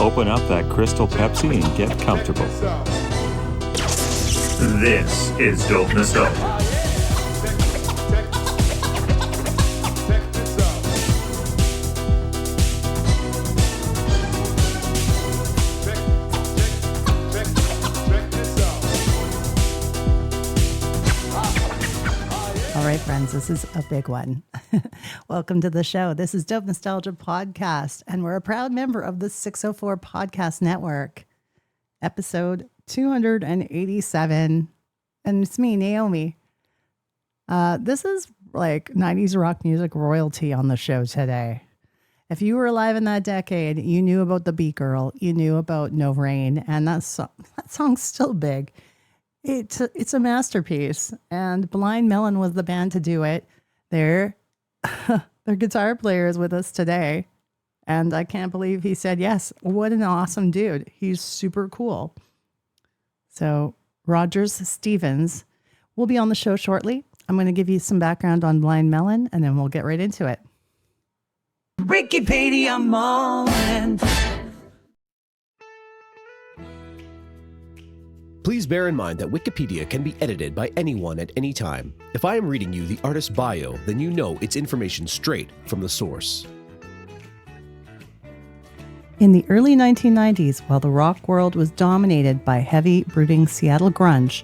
open up that Crystal Pepsi and get comfortable. This is Dope Nostalgia. All right, friends, this is a big one. Welcome to the show. This is Dope Nostalgia Podcast, and we're a proud member of the 604 Podcast Network, episode 287. And it's me, Naomi. This is like 90s rock music royalty on the show today. If you were alive in that decade, you knew about the Beat Girl, you knew about No Rain, and that song's still big. It's a masterpiece, and Blind Melon was the band to do it. Their guitar player is with us today, and I can't believe he said yes. What an awesome dude. He's super cool. So Rogers Stevens will be on the show shortly. I'm going to give you some background on Blind Melon, and then we'll get right into it. Wikipedia moment. Please bear in mind that Wikipedia can be edited by anyone at any time. If I am reading you the artist's bio, then you know it's information straight from the source. In the early 1990s, while the rock world was dominated by heavy, brooding Seattle grunge,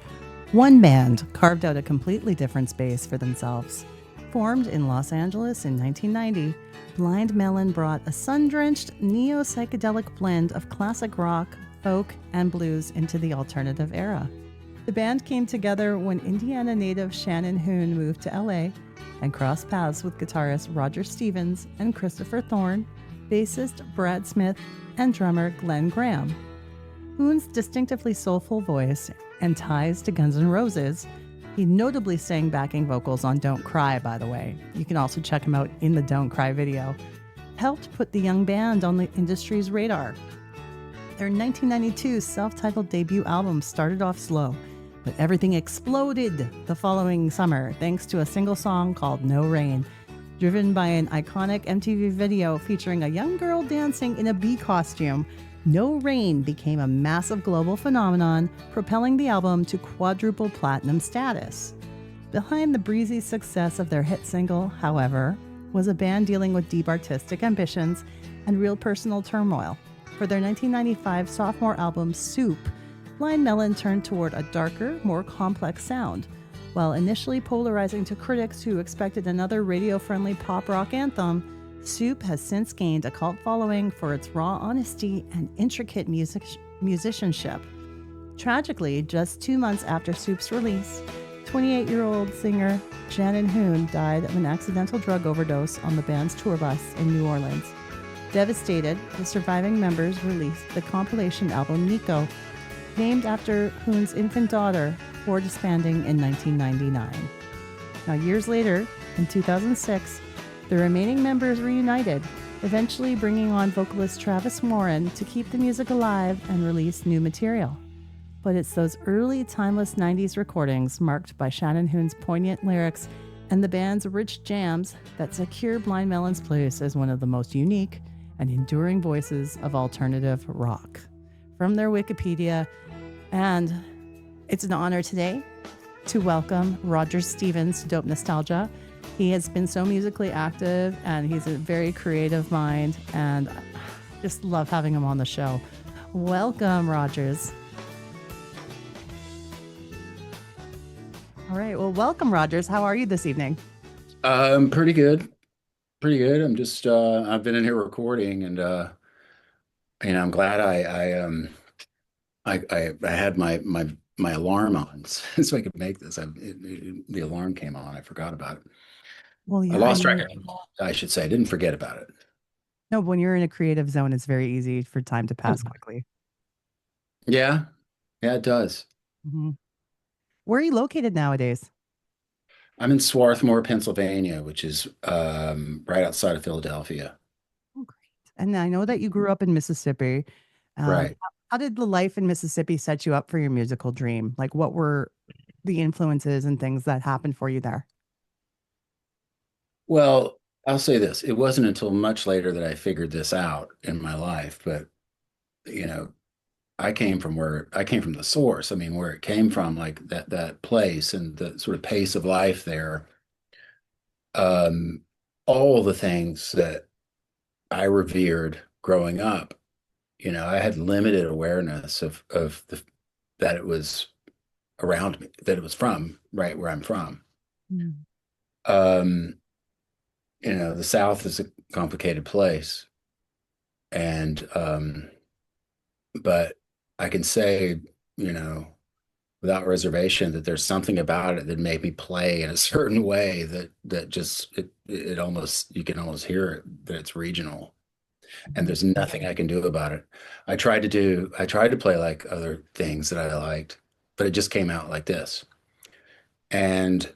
one band carved out a completely different space for themselves. Formed in Los Angeles in 1990, Blind Melon brought a sun-drenched, neo-psychedelic blend of classic rock, folk, and blues into the alternative era. The band came together when Indiana native Shannon Hoon moved to LA and crossed paths with guitarist Rogers Stevens and Christopher Thorne, bassist Brad Smith, and drummer Glenn Graham. Hoon's distinctively soulful voice and ties to Guns N' Roses, he notably sang backing vocals on Don't Cry, by the way. You can also check him out in the Don't Cry video, helped put the young band on the industry's radar. Their 1992 self-titled debut album started off slow, but everything exploded the following summer thanks to a single song called No Rain, driven by an iconic MTV video featuring a young girl dancing in a bee costume. No Rain became a massive global phenomenon, propelling the album to quadruple platinum status. Behind the breezy success of their hit single, however, was a band dealing with deep artistic ambitions and real personal turmoil. For their 1995 sophomore album, Soup, Blind Melon turned toward a darker, more complex sound. While initially polarizing to critics who expected another radio-friendly pop rock anthem, Soup has since gained a cult following for its raw honesty and intricate musicianship. Tragically, just 2 months after Soup's release, 28-year-old singer Shannon Hoon died of an accidental drug overdose on the band's tour bus in New Orleans. Devastated, the surviving members released the compilation album Nico, named after Hoon's infant daughter, before disbanding in 1999. Now, years later, in 2006, the remaining members reunited, eventually bringing on vocalist Travis Warren to keep the music alive and release new material. But it's those early, timeless 90s recordings marked by Shannon Hoon's poignant lyrics and the band's rich jams that secure Blind Melon's place as one of the most unique and enduring voices of alternative rock. From their Wikipedia, and it's an honor today to welcome Rogers Stevens to Dope Nostalgia. He has been so musically active, and he's a very creative mind, and I just love having him on the show. Welcome, Rogers. All right, well, welcome, Rogers. How are you this evening? Pretty good. Pretty good. I'm just I've been in here recording, and I'm glad I had my alarm on so I could make this. The alarm came on. I forgot about it. Well, yeah, I lost track of it, I should say. I didn't forget about it. No, when you're in a creative zone, it's very easy for time to pass quickly. Yeah, it does. Mm-hmm. Where are you located nowadays? I'm in Swarthmore, Pennsylvania, which is right outside of Philadelphia. Oh, great. And I know that you grew up in Mississippi. Right. How did the life in Mississippi set you up for your musical dream? Like, what were the influences and things that happened for you there? Well, I'll say this. It wasn't until much later that I figured this out in my life, but you know, I came from the source. I mean, where it came from, like that place and the sort of pace of life there. Um, all the things that I revered growing up, I had limited awareness of that it was around me, that it was from right where I'm from. Mm. Um, the South is a complicated place, and but I can say, you know, without reservation that there's something about it that made me play in a certain way that just it almost you can almost hear it that it's regional, and Mhm. there's nothing I can do about it. I tried to play like other things that I liked, but it just came out like this. And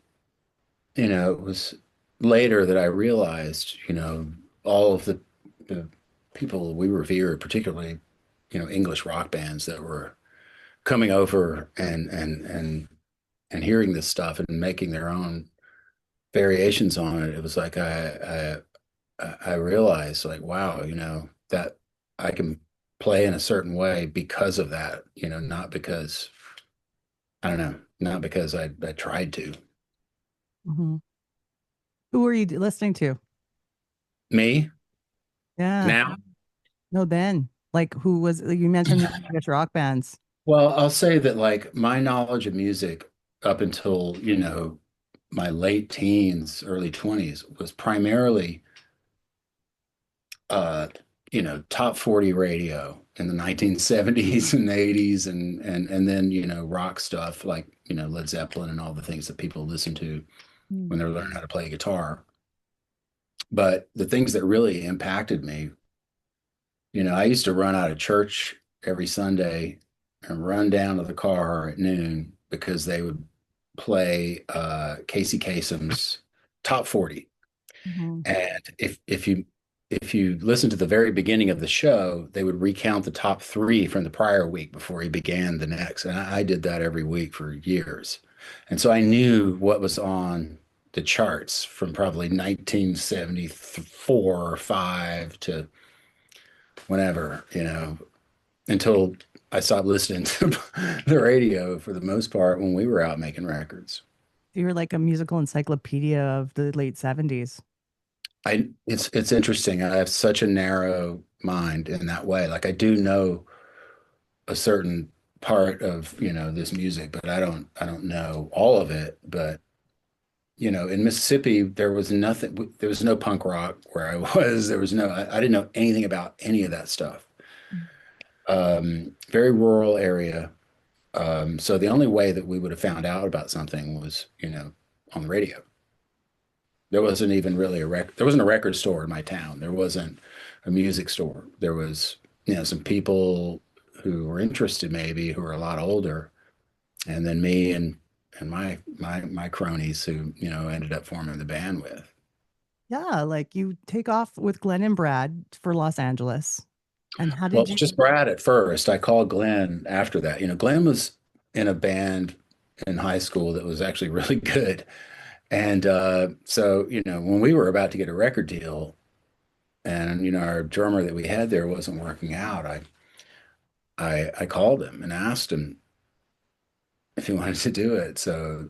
it was later that I realized, all of the people we revered, particularly, English rock bands that were coming over and hearing this stuff and making their own variations on it. It was like I realized like, wow, that I can play in a certain way because of that, not because I don't know, not because I tried to. Mhm. Who were you listening to? Me Yeah. now. No, then. Like who was you mentioned the English rock bands? Well, I'll say that like my knowledge of music up until, my late teens, early 20s was primarily uh, top 40 radio in the 1970s and 80s and then, rock stuff like, Led Zeppelin and all the things that people listen to when Mm. they're learning how to play guitar. But the things that really impacted me, I used to run out of church every Sunday and run down to the car at noon because they would play Casey Kasem's top 40. Mhm. And if you listen to the very beginning of the show, they would recount the top three from the prior week before he began the next. And I did that every week for years. And so I knew what was on the charts from probably 1974 or 5 to whenever, until I stopped listening to the radio for the most part when we were out making records. You were like a musical encyclopedia of the late 70s. It's interesting. I have such a narrow mind in that way. Like I do know a certain part of, this music, but I don't know all of it. But, in Mississippi, there was no punk rock where I was. There was no, I didn't know anything about any of that stuff. Very rural area. So the only way that we would have found out about something was, on the radio. There wasn't even really there wasn't a record store in my town. There wasn't a music store. There was, some people who were interested maybe who were a lot older, and then me and my cronies who, ended up forming the band with. Yeah, like you take off with Glenn and Brad for Los Angeles. And how Well, did it was you just Brad at first. I called Glenn after that. Glenn was in a band in high school that was actually really good. And so, when we were about to get a record deal, and our drummer that we had there wasn't working out, I called him and asked him if he wanted to do it. So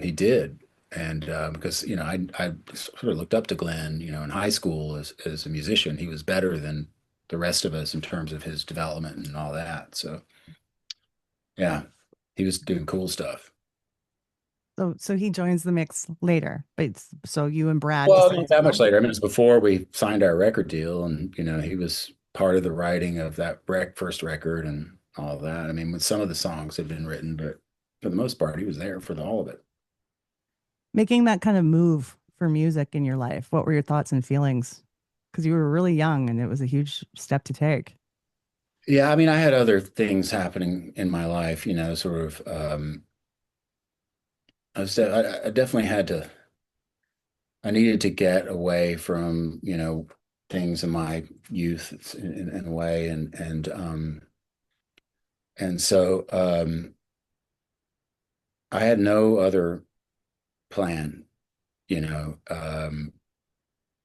he did, and because I sort of looked up to Glenn, in high school as a musician, he was better than the rest of us in terms of his development and all that. So yeah, he was doing cool stuff. so he joins the mix later. But so you and Brad Well, decide not to that go. much later. I mean, it was before we signed our record deal, and he was part of the writing of that first record and all of that. I mean, with some of the songs had been written, but for the most part, he was there for all of it. Making that kind of move for music in your life, what were your thoughts and feelings? Because you were really young and it was a huge step to take. Yeah, I mean, I had other things happening in my life, sort of. I definitely had to. I needed to get away from, things in my youth in a way, and so I had no other plan, and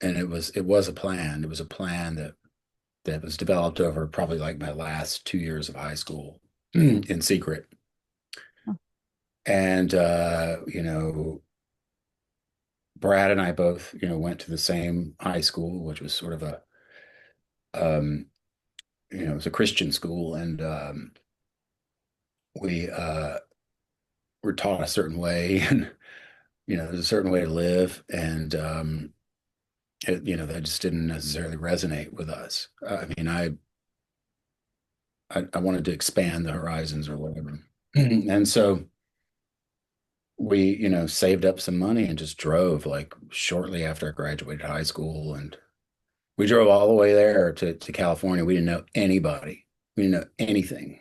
it was a plan. It was a plan that was developed over probably like my last 2 years of high school in secret. And Brad and I both, went to the same high school, which was sort of um, it was a Christian school, and we were taught a certain way, and there's a certain way to live, and that just didn't necessarily resonate with us. I mean, I wanted to expand the horizons or whatever, and so we, saved up some money and just drove like shortly after I graduated high school, and we drove all the way there to California. We didn't know anybody. We didn't know anything.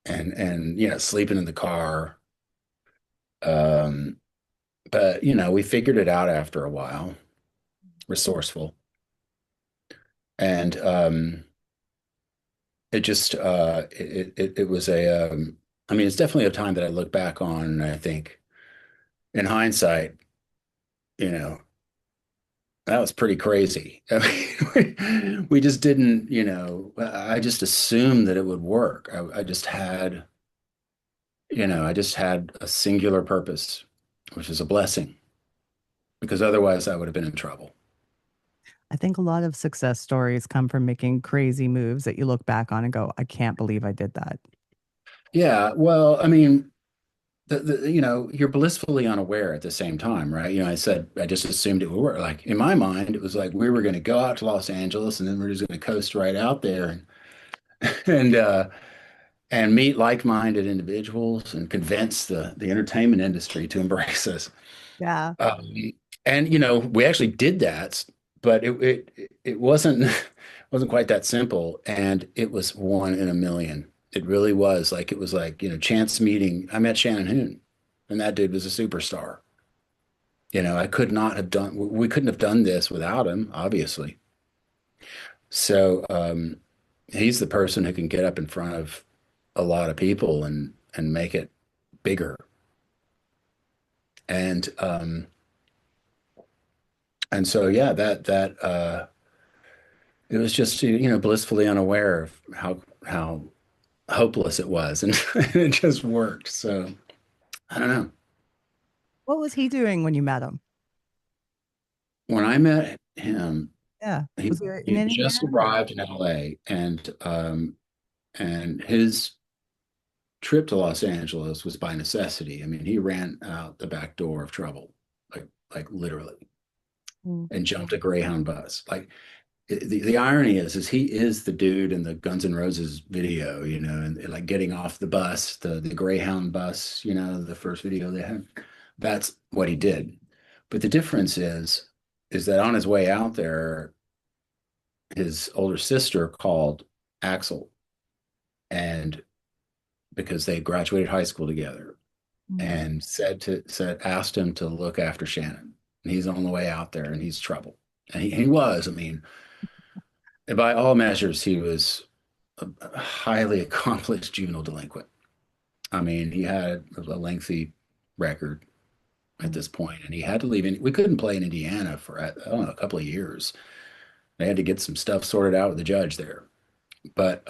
And sleeping in the car. Um, but we figured it out after a while, resourceful. And it just it was I mean, it's definitely a time that I look back on and I think in hindsight, you know, that was pretty crazy. I mean, we just didn't, I just assumed that it would work. I just had a singular purpose, which is a blessing, because otherwise I would have been in trouble. I think a lot of success stories come from making crazy moves that you look back on and go, I can't believe I did that. Yeah, well, I mean, you're blissfully unaware at the same time, right? I said I just assumed it would work. Like in my mind, it was like we were going to go out to Los Angeles and then we're just going to coast right out there and and meet like-minded individuals and convince the entertainment industry to embrace us. Yeah. Um, and we actually did that, but it wasn't wasn't quite that simple, and it was one in a million. It really was. Like it was like chance meeting. I met Shannon Hoon, and that dude was a superstar. I could not have done. We couldn't have done this without him, obviously. So he's the person who can get up in front of a lot of people and make it bigger. And so yeah, that it was just blissfully unaware of how hopeless it was, and it just worked. So I don't know. What was he doing when you met him? When I met him, Yeah. he Was he in he had Indiana just or? arrived in LA, and his trip to Los Angeles was by necessity. I mean, he ran out the back door of trouble, like literally, Mm. and jumped a Greyhound bus. Like the irony is he is the dude in the Guns N' Roses video, and like getting off the bus, the Greyhound bus, the first video they had. That's what he did. But the difference is that on his way out there, his older sister called Axel, and because they graduated high school together, Mm. and asked him to look after Shannon. And he's on the way out there and he's trouble. And he was, I mean, by all measures, he was a highly accomplished juvenile delinquent. I mean, he had a lengthy record at Mm. this point, and he had to leave. We couldn't play in Indiana for, I don't know, a couple of years. They had to get some stuff sorted out with the judge there. But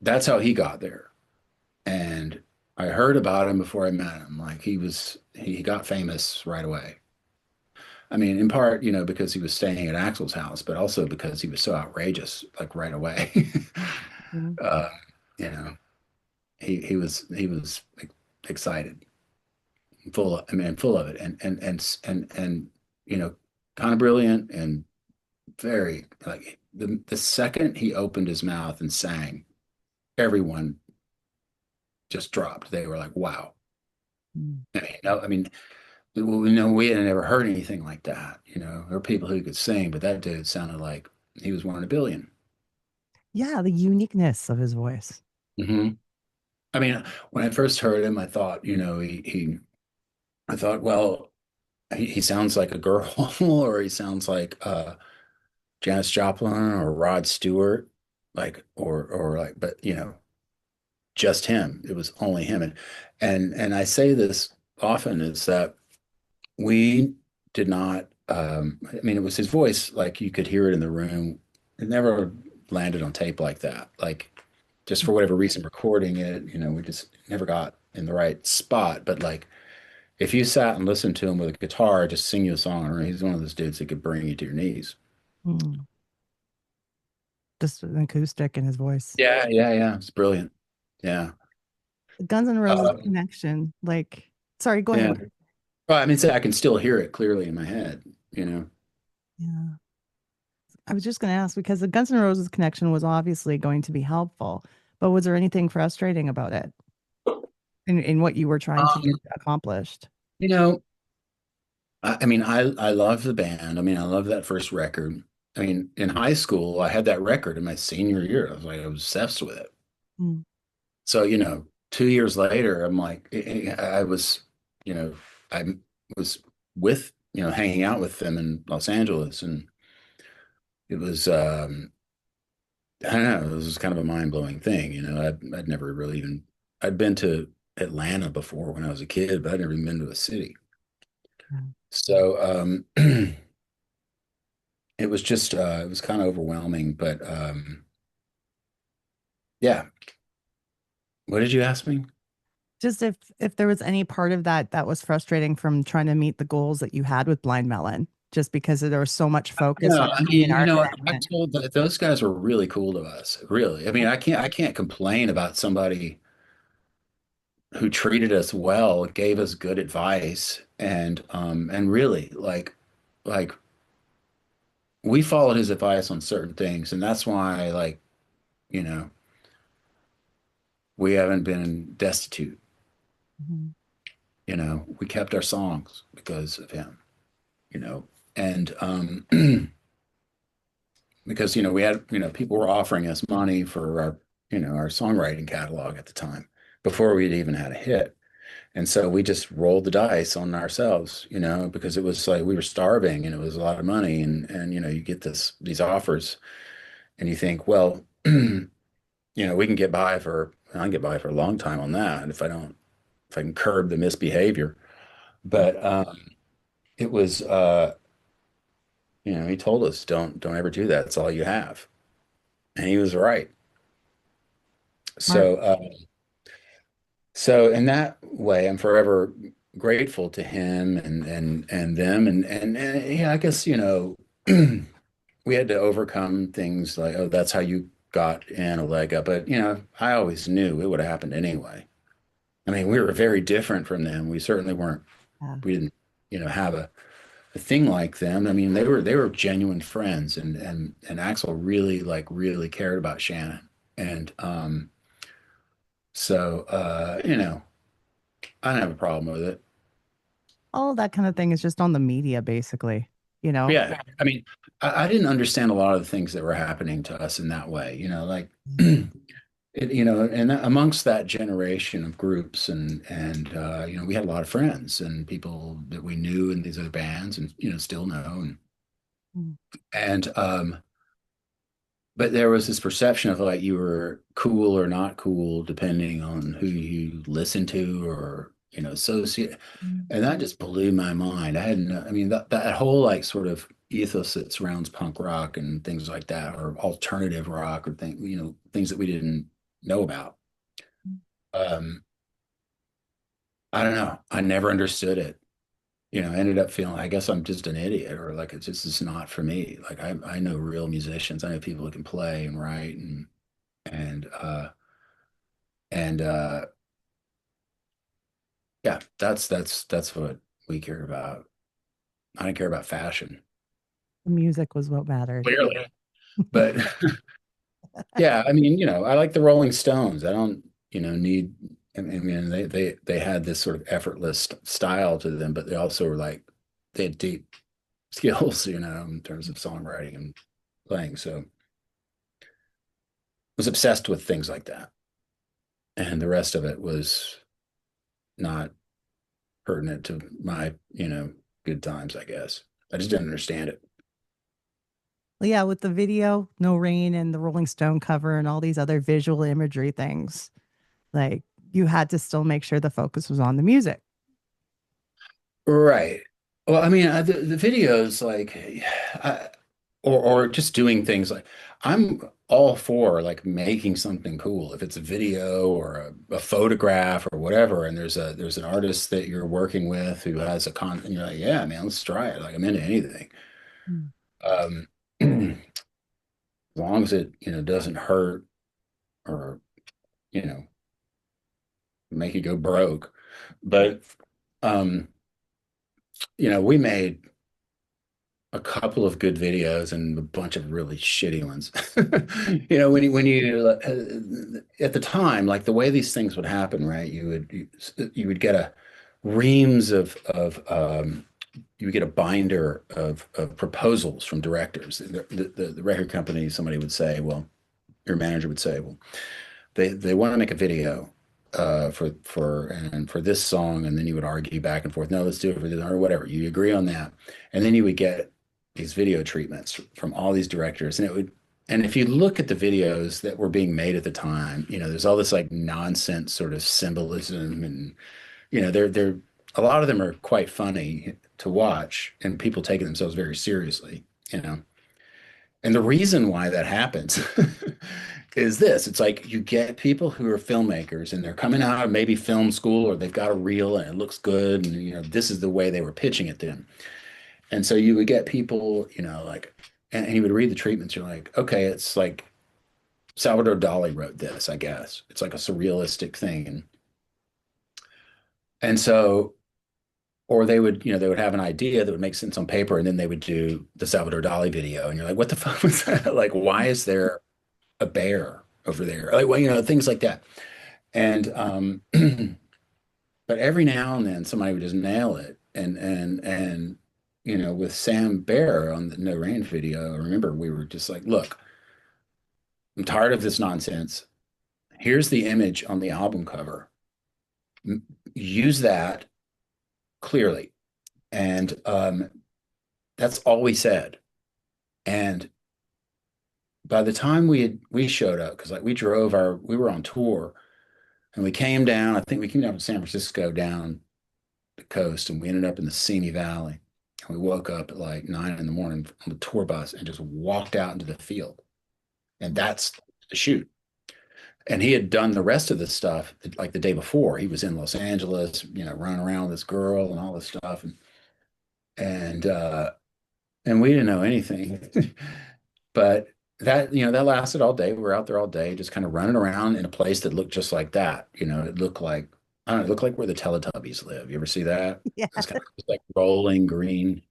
that's how he got there. And I heard about him before I met him. Like he got famous right away. I mean, in part, because he was staying at Axel's house, but also because he was so outrageous, like right away. Mm. uh, you know, he was excited, full of it, and kind of brilliant and very like the second he opened his mouth and sang, everyone just dropped. They were like, "Wow!" Mm. I mean, no, I mean, we had never heard anything like that. There were people who could sing, but that dude sounded like he was one in a billion. Yeah, the uniqueness of his voice. Hmm. I mean, when I first heard him, I thought, I thought, well, he sounds like a girl, or he sounds like Janis Joplin or Rod Stewart, like, or like, but just him. It was only him, and I say this often is that we did not I mean, it was his voice, like you could hear it in the room. It never landed on tape like that. Like, just for whatever reason, recording it, we just never got in the right spot. But like, if you sat and listened to him with a guitar, just sing you a song, he's one of those dudes that could bring you to your knees. Mm. Just an acoustic in his voice. Yeah, yeah, yeah. It's brilliant. Yeah. The Guns N' Roses Um, connection. Like, sorry, go yeah. ahead. Well, I mean, I can still hear it clearly in my head, you know. Yeah. I was just going to ask because the Guns N' Roses connection was obviously going to be helpful, but was there anything frustrating about it in what you were trying to get Um, accomplished? you know, I mean, I love the band. I mean, I love that first record. I mean, in high school, I had that record in my senior year. I was like obsessed with it. Mm. So, 2 years later, I'm like, I was, you know, I was with, hanging out with them in Los Angeles, and it was, I don't know, it was kind of a mind-blowing thing. I'd never really even, I'd been to Atlanta before when I was a kid, but I'd never even been to a city. So, it was just, it was kind of overwhelming, but yeah. What did you ask me? Just if there was any part of that that was frustrating from trying to meet the goals that you had with Blind Melon, just because there was so much focus Yeah, on I being mean, art I'm management. told that those guys were really cool to us. Really. I mean, I can't complain about somebody who treated us well, gave us good advice, and really like we followed his advice on certain things, and that's why you know, we haven't been destitute. Mhm. We kept our songs because of him, you know, and because we had people were offering us money for our songwriting catalog at the time before we'd even had a hit, and so we just rolled the dice on ourselves, because it was like we were starving and it was a lot of money, and you get these offers and you think, well, we can get by for I can get by for a long time on that if I can curb the misbehavior. But it was he told us don't ever do that. It's all you have, and he was right. Smart. So in that way, I'm forever grateful to him and them and yeah, I guess we had to overcome things like, oh, that's how you got in a leg up, but I always knew it would have happened anyway. I mean, we were very different from them. We certainly weren't. Yeah. We didn't have a thing like them. I mean, they were genuine friends, and Axel really really cared about Shannon, and so I don't have a problem with it. All that kind of thing is just on the media, basically, you know? Yeah, I mean, I didn't understand a lot of the things that were happening to us in that way. Like and amongst that generation of groups, and we had a lot of friends and people that we knew in these other bands, and still know, Mm. and but there was this perception of like you were cool or not cool depending on who you listened to or associate, Mm. and that just blew my mind. I hadn't I mean that whole like sort of ethos that surrounds punk rock and things like that, or alternative rock, or things that we didn't know about. um I don't know, I never understood it. I ended up feeling, I guess I'm just an idiot, or like it's not for me. Like I know real musicians. I know people who can play and write and and yeah, that's what we care about. I don't care about fashion, The music was what mattered. clearly. But yeah, I mean, I like the Rolling Stones. I don't, need. I mean, they had this sort of effortless style to them, but they also were like they had deep skills, in terms of songwriting and playing. So was obsessed with things like that, and the rest of it was not pertinent to my, good times, I guess. I just didn't understand it. Well, yeah, with the video, No Rain and the Rolling Stone cover and all these other visual imagery things, like you had to still make sure the focus was on the music. Right. Well, I mean, the videos like, I, or just doing things like I'm all for like making something cool. If it's a video or a photograph or whatever, and there's an artist that you're working with who has a con, and you're like, yeah, man, let's try it. Like I'm into anything. Mm. Um, as long as it, doesn't hurt or, you know, make you go broke. But um, we made a couple of good videos and a bunch of really shitty ones. At the time, like the way these things would happen, right? You would get a reams of you would get a binder of proposals from directors. The record company, somebody would say, well, your manager would say, well, they want to make a video for this song, and then you would argue back and forth. No, let's do it for this or whatever. You agree on that, and then you would get these video treatments from all these directors, and if you look at the videos that were being made at the time, there's all this like nonsense sort of symbolism, and they're a lot of them are quite funny to watch, and people taking themselves very seriously. You know, and the reason why that happens is this. It's like you get people who are filmmakers and they're coming out of maybe film school or they've got a reel and it looks good. And, this is the way they were pitching it to them. And so you would get people, like, and you would read the treatments. You're like, okay, it's like Salvador Dali wrote this, I guess. It's like a surrealistic thing. And so, or they would have an idea that would make sense on paper and then they would do the Salvador Dali video. And you're like, what the fuck was that? Like, why is there a bear over there? Like, well, things like that. And but every now and then somebody would just nail it. And with Sam Bear on the No Rain video, I remember we were just like, look, I'm tired of this nonsense. Here's the image on the album cover. Use that clearly. And that's all we said. And by the time we showed up, because like we were on tour and we came down, I think we came down from San Francisco down the coast and we ended up in the Simi Valley. And we woke up at like 9 in the morning on the tour bus and just walked out into the field. And that's the shoot. And he had done the rest of the stuff like the day before. He was in Los Angeles, running around with this girl and all this stuff. And and we didn't know anything. But that lasted all day. We were out there all day, just kind of running around in a place that looked just like that. It looked like, I don't know, it looked like where the Teletubbies live. You ever see that? Yeah. It's kind of like rolling green.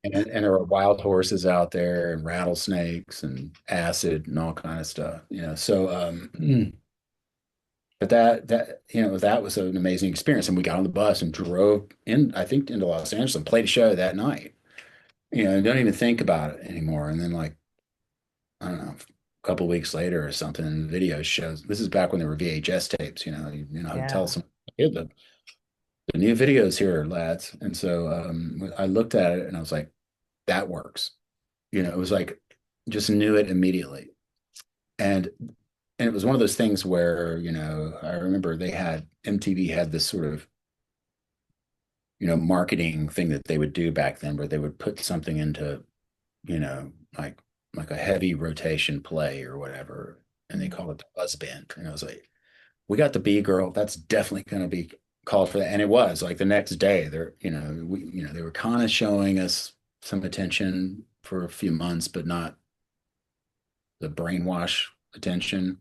And there were wild horses out there and rattlesnakes and acid and all kind of stuff. So but that was an amazing experience. And we got on the bus and drove in, I think, into Los Angeles and played a show that night. And don't even think about it anymore. And then like I don't know, a couple of weeks later or something, the video shows this is back when there were VHS tapes, how to tell Yeah. some kid the new videos here, lads. And so I looked at it and I was like, that works. It was like just knew it immediately. And it was one of those things where, I remember MTV had this sort of, marketing thing that they would do back then where they would put something into, you know, like like a heavy rotation play or whatever, and they Mm. call it the buzz band. And I was like, we got the B girl. That's definitely going to be called for that. And it was like the next day, they were kind of showing us some attention for a few months, but not the brainwash attention.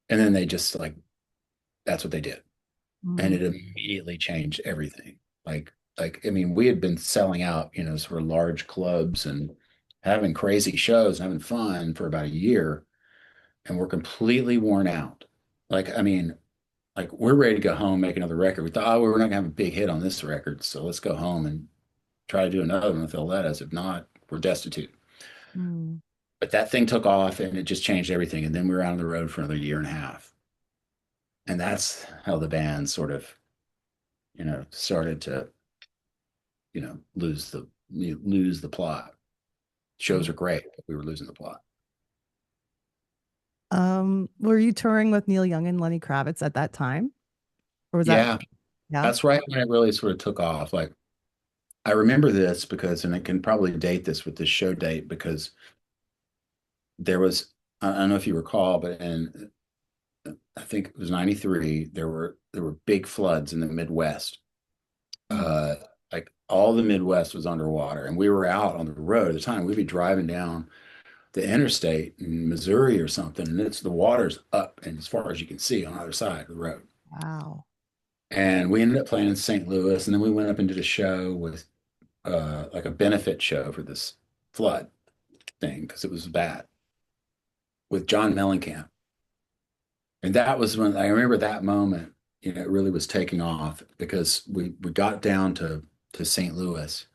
And then they just like that's what they did, and Mm. it immediately changed everything. I mean, we had been selling out, sort of large clubs and having crazy shows and having fun for about a year, and we're completely worn out. I mean, like we're ready to go home, make another record. We thought, oh, we're not gonna have a big hit on this record, so let's go home and try to do another one if they'll let us. If not, we're destitute. Mm. But that thing took off and it just changed everything. And then we were out on the road for another year and a half. And that's how the band sort of, started to, lose the plot. Shows Mm. are great, but we were losing the plot. Were you touring with Neil Young and Lenny Kravitz at that time? Or was that, Yeah, yeah? that's right when it really sort of took off. Like I remember this because, and I can probably date this with this show date because there was, I don't know if you recall, but in I think it was 93, there were big floods in the Midwest. Mm. Uh, like all the Midwest was underwater, and we were out on the road at the time. We'd be driving down the interstate in Missouri or something, and it's the water's up and as far as you can see on either side of the road. Wow. And we ended up playing in St. Louis, and then we went up and did a show with like a benefit show for this flood thing because it was bad with John Mellencamp. And that was when I remember that moment, it really was taking off because we got down to St. Louis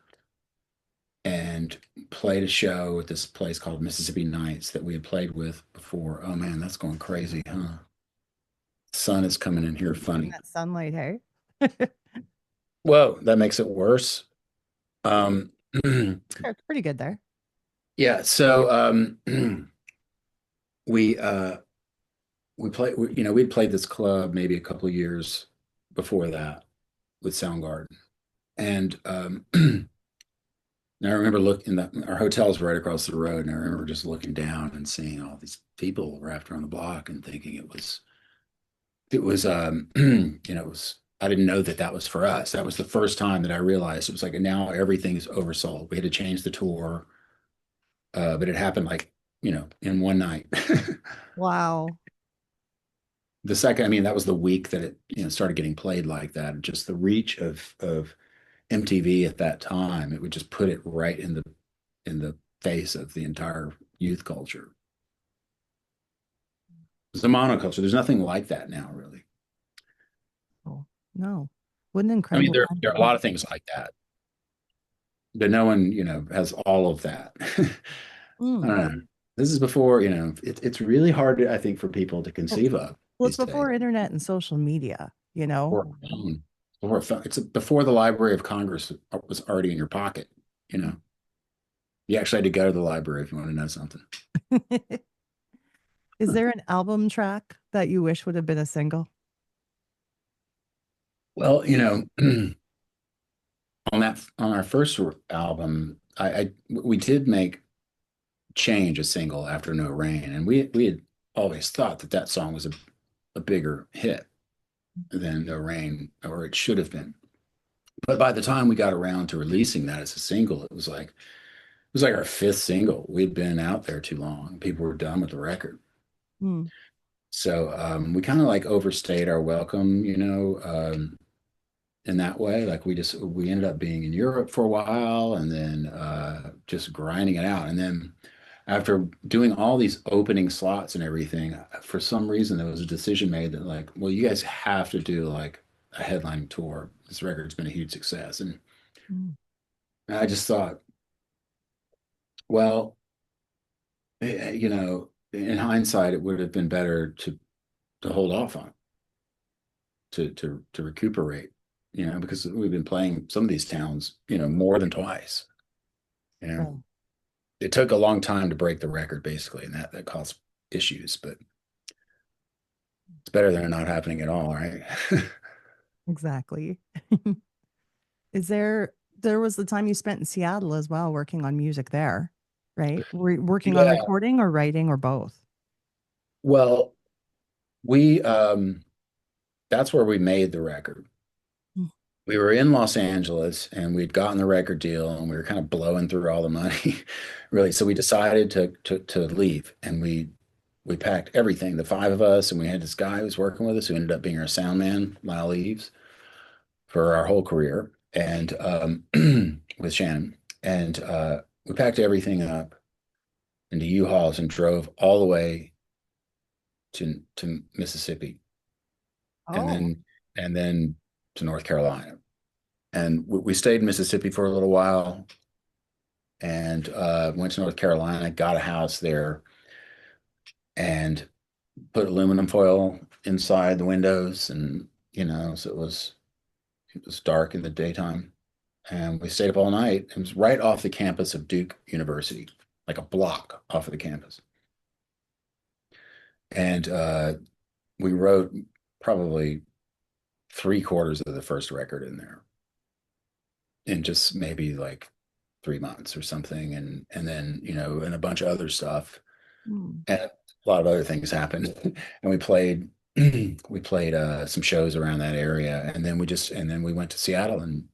and played a show at this place called Mississippi Nights that we had played with before. Oh man, that's going crazy, huh? Sun is coming in here Getting funny. that sunlight, hey? Whoa, that makes it worse. Um, It's pretty good there. yeah, so we we played we'd played this club maybe a couple of years before that with Soundgarden. And and I remember looking that our hotel's right across the road, and I remember just looking down and seeing all these people wrapped around the block and thinking it was it was I didn't know that that was for us. That was the first time that I realized it was like now everything's oversold. We had to change the tour, but it happened like in one night. Wow. The second, I mean, that was the week that it started getting played like that. Just the reach of MTV at that time, it would just put it right in the face of the entire youth culture. It's a monoculture. There's nothing like that now, really. Oh, no. What an I mean, incredible there are a time. lot of things like that, but no one, has all of that. I Mm. don't know. This is before, it's really hard, I think, for people to Well, conceive of well, it's these days. before internet and social media, you know? Or phone, or phone. It's before the Library of Congress was already in your pocket. You know, you actually had to go to the library if you want to know something. Is there an album track that you wish would have been a single? Well, on our first album, we did make Change a single after No Rain, and we had always thought that that song was a bigger hit than No Rain, or it should have been. But by the time we got around to releasing that as a single, it was like our fifth single. We'd been out there too long. People were done with the record. Mm. So we kind of like overstayed our welcome, in that way. Like we ended up being in Europe for a while and then just grinding it out. And then after doing all these opening slots and everything, for some reason there was a decision made that like, well, you guys have to do like a headlining tour. This record's been a huge success. And Mm. I just thought, well, in hindsight, it would have been better to hold off on, to recuperate, because we've been playing some of these towns, more than twice. You know, Oh, it took a long time to break the record, basically, and that caused issues, but it's better than it not happening at all, right? exactly. There was the time you spent in Seattle as well, working on music there, right? Were you working on Yeah. recording or writing or both? Well, we that's where we made the record. Mm. We were in Los Angeles and we'd gotten the record deal and we were kind of blowing through all the money, really. So we decided to leave and we packed everything, the five of us, and we had this guy who was working with us who ended up being our sound man, Lyle Eves, for our whole career, and with Shannon. And we packed everything up into U-Hauls and drove all the way to Mississippi and Oh, then to North Carolina. And we stayed in Mississippi for a little while and went to North Carolina, got a house there, and put aluminum foil inside the windows, and so it was dark in the daytime, and we stayed up all night. It was right off the campus of Duke University, like a block off of the campus, and we wrote probably three-quarters of the first record in there. in just maybe like 3 months or something, and then and a bunch of other stuff, Hmm. and a lot of other things happened, and we played we played some shows around that area, and then we went to Seattle and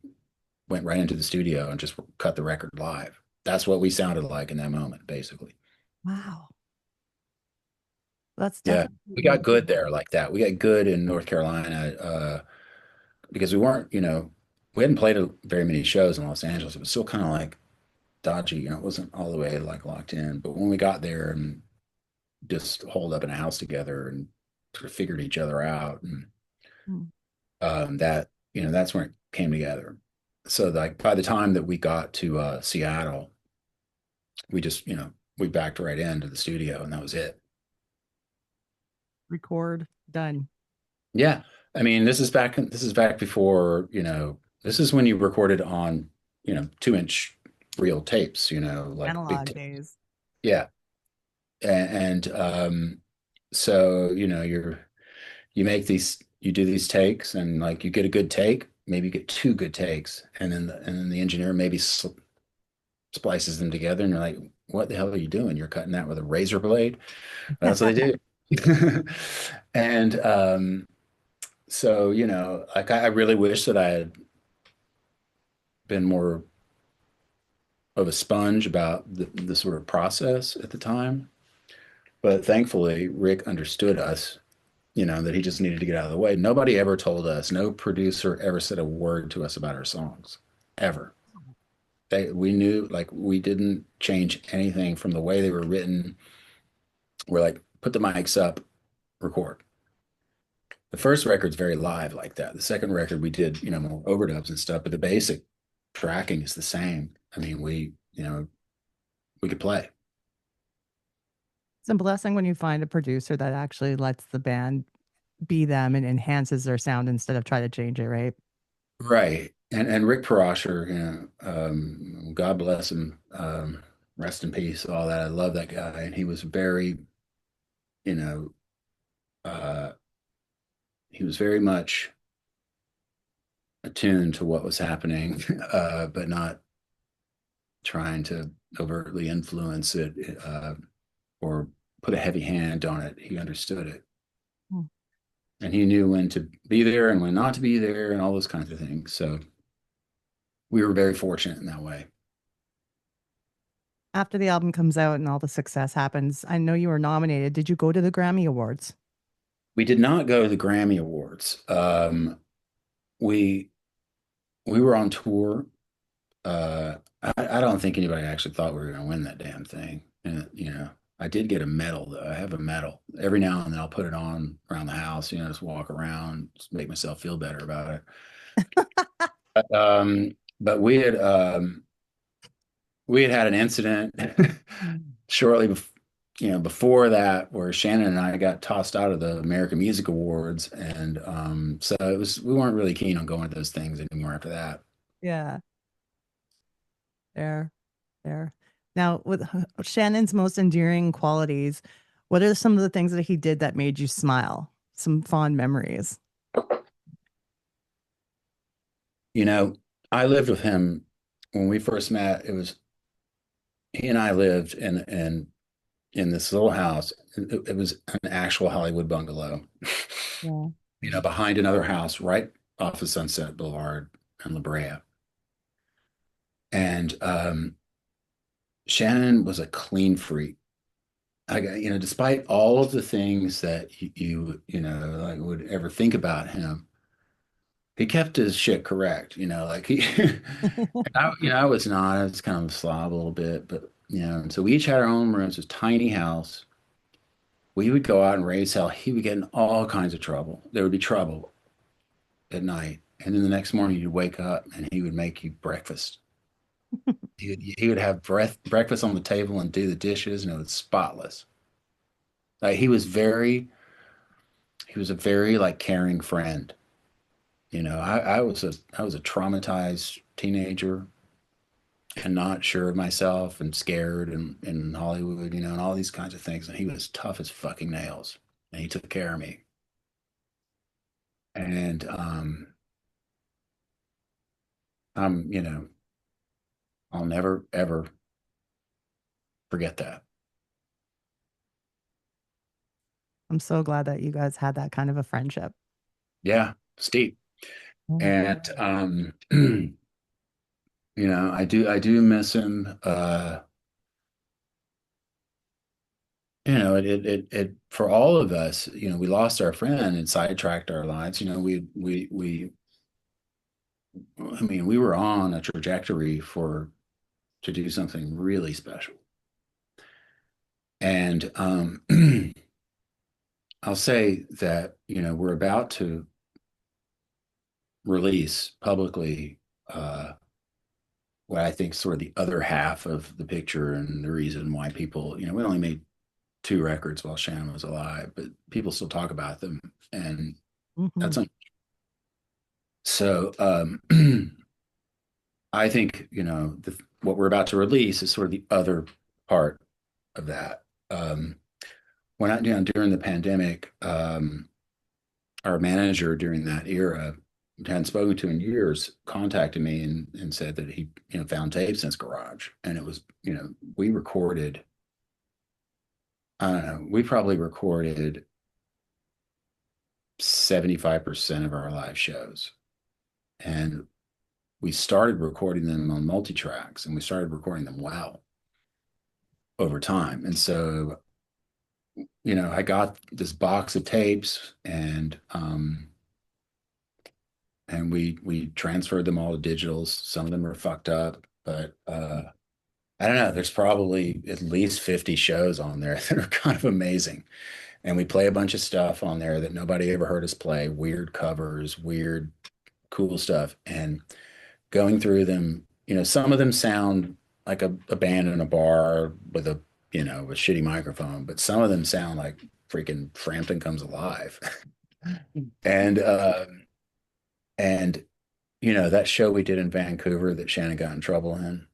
went right into the studio and just cut the record live. That's what we sounded like in that moment, basically. Wow. That's Yeah, we definitely got good there like that. We got good in North Carolina because we weren't, we hadn't played very many shows in Los Angeles. It was still kind of like dodgy, it wasn't all the way like locked in. But when we got there and just holed up in a house together and sort of figured each other out, and hmm, that's when it came together. So like by the time that we got to Seattle, we just, we backed right into the studio and that was it. record done. Yeah. I mean, this is back before, this is when you recorded on, 2-inch reel tapes, like big Analog tapes. days. Yeah. So, you do these takes and like you get a good take, maybe you get two good takes, and then the engineer maybe splices them together and you're like, what the hell are you doing? You're cutting that with a razor blade? That's what they do. And so, like I really wish that I had been more of a sponge about the sort of process at the time. But thankfully, Rick understood us, that he just needed to get out of the way. Nobody ever told us, no producer ever said a word to us about our songs, ever. We knew, like, we didn't change anything from the way they were written. We're like, put the mics up, record. The first record's very live like that. The second record we did, more overdubs and stuff, but the basic tracking is the same. I mean, we could play. It's a blessing when you find a producer that actually lets the band be them and enhances their sound instead of try to change it, right? Right. And Rick Parasher, God bless him, rest in peace, all that. I love that guy. And he was very, you know, uh, he was very much attuned to what was happening, but not trying to overtly influence it, or put a heavy hand on it. He understood it. Hmm. And he knew when to be there and when not to be there and all those kinds of things. So we were very fortunate in that way. After the album comes out and all the success happens, I know you were nominated. Did you go to the Grammy Awards? We did not go to the Grammy Awards. We we were on tour. I don't think anybody actually thought we were going to win that damn thing. And I did get a medal though. I have a medal. Every now and then I'll put it on around the house. Just walk around, just make myself feel better about it. But we had an incident shortly before that where Shannon and I got tossed out of the American Music Awards, and so we weren't really keen on going to those things anymore after that. Yeah, there, there. Now, with Shannon's most endearing qualities, what are some of the things that he did that made you smile? Some fond memories. You know, I lived with him when we first met. It was he and I lived in this little house. It was an actual Hollywood bungalow, Yeah. behind another house right off of Sunset Boulevard in La Brea. And Shannon was a clean freak. Despite all of the things that like would ever think about him, he kept his shit correct. Like he, I was not. I was kind of a slob a little bit, but and so we each had our own rooms. It was a tiny house. We would go out and raise hell. He would get in all kinds of trouble. There would be trouble at night, and then the next morning you'd wake up and he would make you breakfast. He would have breakfast on the table and do the dishes, and it was spotless. Like he was a very like caring friend. I was a traumatized teenager and not sure of myself and scared in Hollywood, and all these kinds of things. And he was tough as fucking nails, and he took care of me. And You know, I'll never ever forget that. I'm so glad that you guys had that kind of a friendship. Yeah, steep. Mm. And I do miss him. For all of us, we lost our friend and sidetracked our lives. I mean, we were on a trajectory to do something really special. And I'll say that, we're about to release publicly what I think sort of the other half of the picture and the reason why people, we only made two records while Shannon was alive, but people still talk about them. And Hmm. that's so I think, what we're about to release is sort of the other part of that. When during the pandemic, our manager during that era, hadn't spoken to in years, contacted me and said that he, found tapes in his garage. And it was, we recorded, I don't know, we probably recorded 75% of our live shows. And we started recording them on multi-tracks and we started recording them well over time. And so, I got this box of tapes and we transferred them all to digitals. Some of them are fucked up, but I don't know. There's probably at least 50 shows on there that are kind of amazing. And we play a bunch of stuff on there that nobody ever heard us play, weird covers, weird, cool stuff. And going through them, some of them sound like a band in a bar with a shitty microphone, but some of them sound like freaking Frampton Comes Alive. And and that show we did in Vancouver that Shannon got in trouble in,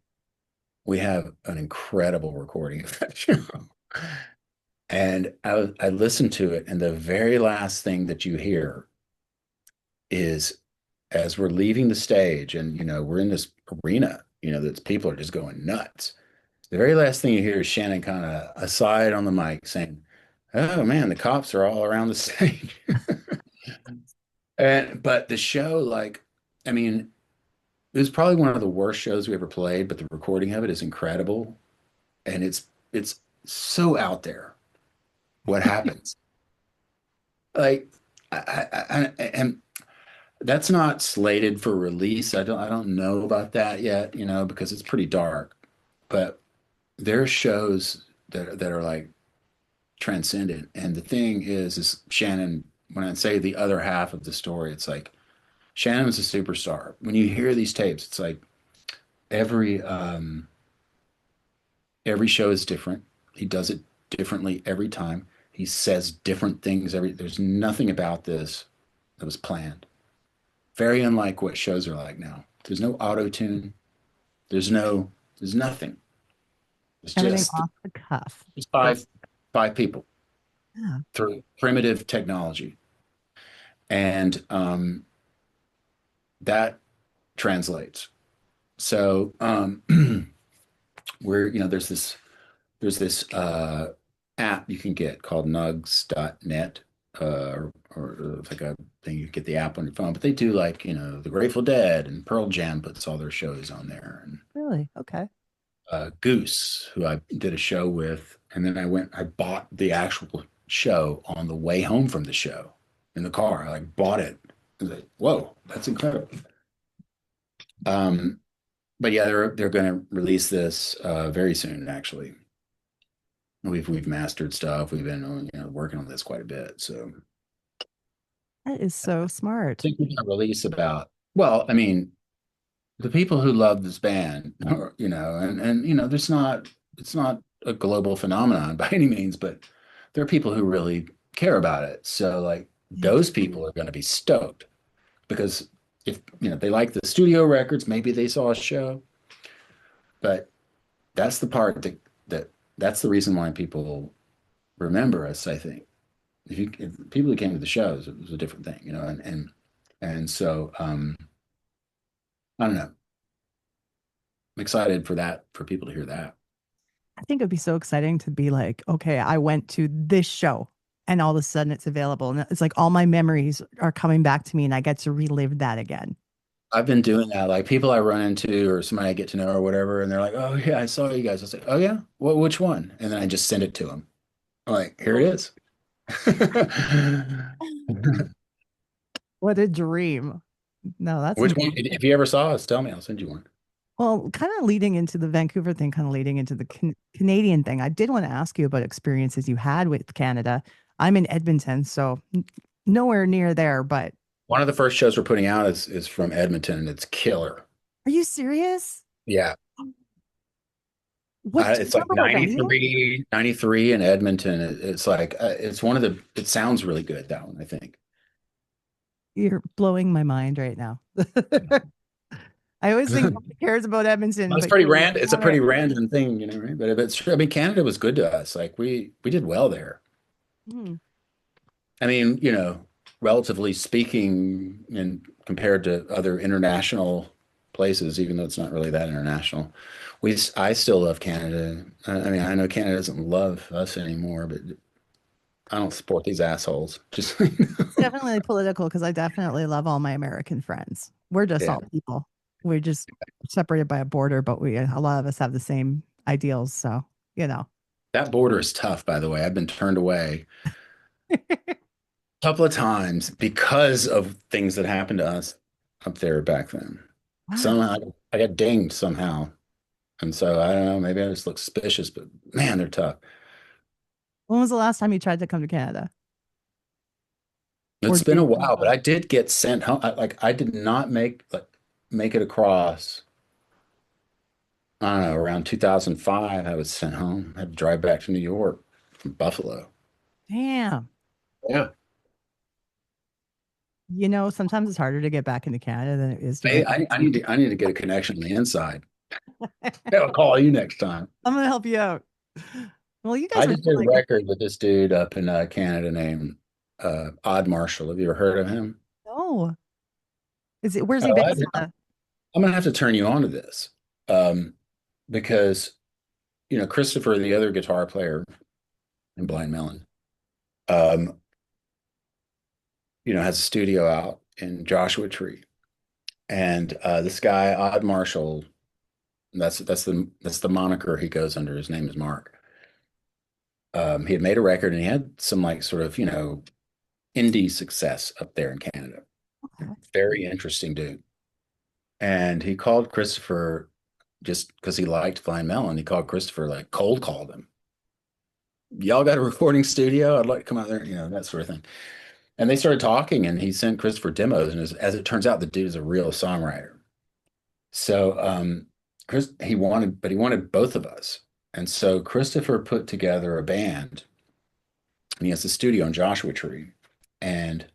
we have an incredible recording of that show. And I listened to it, and the very last thing that you hear is as we're leaving the stage, and we're in this arena, that people are just going nuts. The very last thing you hear is Shannon kind of aside on the mic saying, "Oh man, the cops are all around the stage." And but the show, like, I mean, it was probably one of the worst shows we ever played, but the recording of it is incredible, and it's so out there what happens. Like, and that's not slated for release. I don't know about that yet, because it's pretty dark. But there's shows that are like transcendent. And the thing is Shannon, when I say the other half of the story, it's like Shannon was a superstar. When you hear these tapes, it's like every every show is different. He does it differently every time. He says different things there's nothing about this that was planned. Very unlike what shows are like now. There's no auto tune. There's nothing. It's Everything just off the cuff. just Just five people yeah. through primitive technology. And that translates. So we're, there's this app you can get called nugs.net, or it's like a thing you get the app on your phone, but they do like, the Grateful Dead and Pearl Jam puts all their shows on there. And Really? Okay. Goose, who I did a show with, and then I bought the actual show on the way home from the show in the car. I like bought it. I was like, whoa, that's incredible. Um, but yeah, they're going to release this very soon. Actually, we've mastered stuff. We've been working on this quite a bit. So That is so I smart. think we're going to release about. Well, I mean, the people who love this band, and there's not it's not a global phenomenon by any means, but there are people who really care about it. So like Yeah. those people are going to be stoked because if they like the studio records, maybe they saw a show, but that's the part that's the reason why people remember us, I think. If people who came to the shows, it was a different thing, and so I don't know. I'm excited for that, for people to hear that. I think it'd be so exciting to be like, okay, I went to this show and all of a sudden it's available. And it's like all my memories are coming back to me and I get to relive that again. I've been doing that. Like people I run into or somebody I get to know or whatever, and they're like, "Oh yeah, I saw you guys." I say, "Oh yeah, which one?" And then I just send it to them. I'm like, "Here it is." What a dream. No, that's Which one? If you ever saw us, tell me. I'll send you one. well, kind of leading into the Vancouver thing, kind of leading into the Canadian thing. I did want to ask you about experiences you had with Canada. I'm in Edmonton, so nowhere near there, but One of the first shows we're putting out is from Edmonton, and it's killer. are you serious? Yeah, What do you it's like remember about any of it? 93 in Edmonton. It's like it's one of the. It sounds really good, that one, I think. You're blowing my mind right now. I always think nobody cares about Edmonton, It's but pretty you random. It's a got it. pretty random thing, right? But if it's true, I mean, Canada was good to us. Like we did well there. Hmm. I mean, relatively speaking, and compared to other international places, even though it's not really that international, I still love Canada. I mean, I know Canada doesn't love us anymore, but I don't support these assholes. Just It's definitely political because I definitely love all my American friends. We're just yeah, all people. We're just separated by a border, but a lot of us have the same ideals. So, you know. that border is tough, by the way. I've been turned away a couple of times because of things that happened to us up there back then. Wow. Somehow I got dinged somehow. And so I don't know, maybe I just look suspicious, but man, they're tough. When was the last time you tried to come to Canada? Or It's been did a you? while, but I did get sent home. I did not make it across. I don't know, around 2005, I was sent home. I had to drive back to New York from Buffalo. Damn. Yeah. Sometimes it's harder to get back into Canada than it is to Hey, get back I need to get a connection on the inside. I'll call you next time. I'm gonna help you out. Well, you guys I were just did a like, record with this dude up in Canada named Odd Marshall. Have you ever heard of him? no. Where's he Oh, based out of? I'm gonna have to turn you on to this, um, because Christopher, the other guitar player in Blind Melon, um, has a studio out in Joshua Tree, and this guy Odd Marshall, that's the moniker he goes under. His name is Mark. He had made a record, and he had some like sort of indie success up there in Canada. Okay. Very interesting dude. And he called Christopher just because he liked Blind Melon. He called Christopher, like cold called him. Y'all got a recording studio? I'd like to come out there, that sort of thing. And they started talking, and he sent Christopher demos. And as it turns out, the dude is a real songwriter. So he wanted both of us. And so Christopher put together a band, and he has a studio in Joshua Tree. And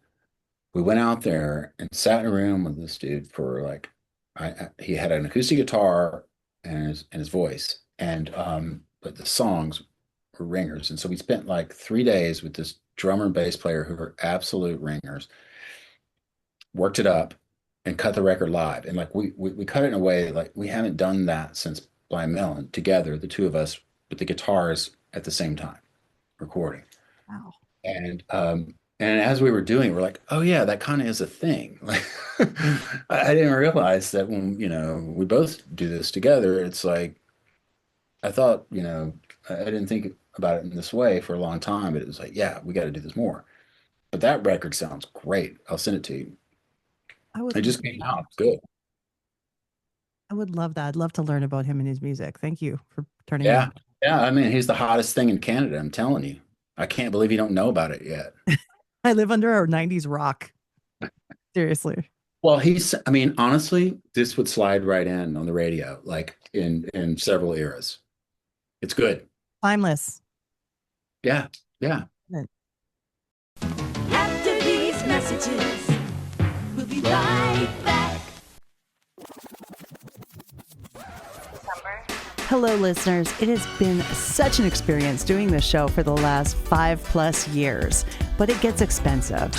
we went out there and sat in a room with this dude for like, he had an acoustic guitar and his voice, and but the songs were ringers. And so we spent like 3 days with this drummer and bass player who were absolute ringers, worked it up and cut the record live. And like we cut it in a way like we haven't done that since Blind Melon together, the two of us with the guitars at the same time recording. Wow. And as we were doing it, we're like, oh yeah, that kind of is a thing. Like I didn't realize that when, we both do this together, it's like I thought, I didn't think about it in this way for a long time, but it was like, yeah, we got to do this more. But that record sounds great. I'll send it to you. I would It love just came that. out good. I would love that. I'd love to learn about him and his music. Thank you for turning me Yeah. on. Yeah. I mean, he's the hottest thing in Canada. I'm telling you. I can't believe you don't know about it yet. I live under a 90s rock. Seriously. Well, I mean, honestly, this would slide right in on the radio, like in several eras. It's good. Timeless. Yeah. Yeah. After these messages, we'll be right back. Hello, listeners. It has been such an experience doing this show for the last 5+ years, but it gets expensive.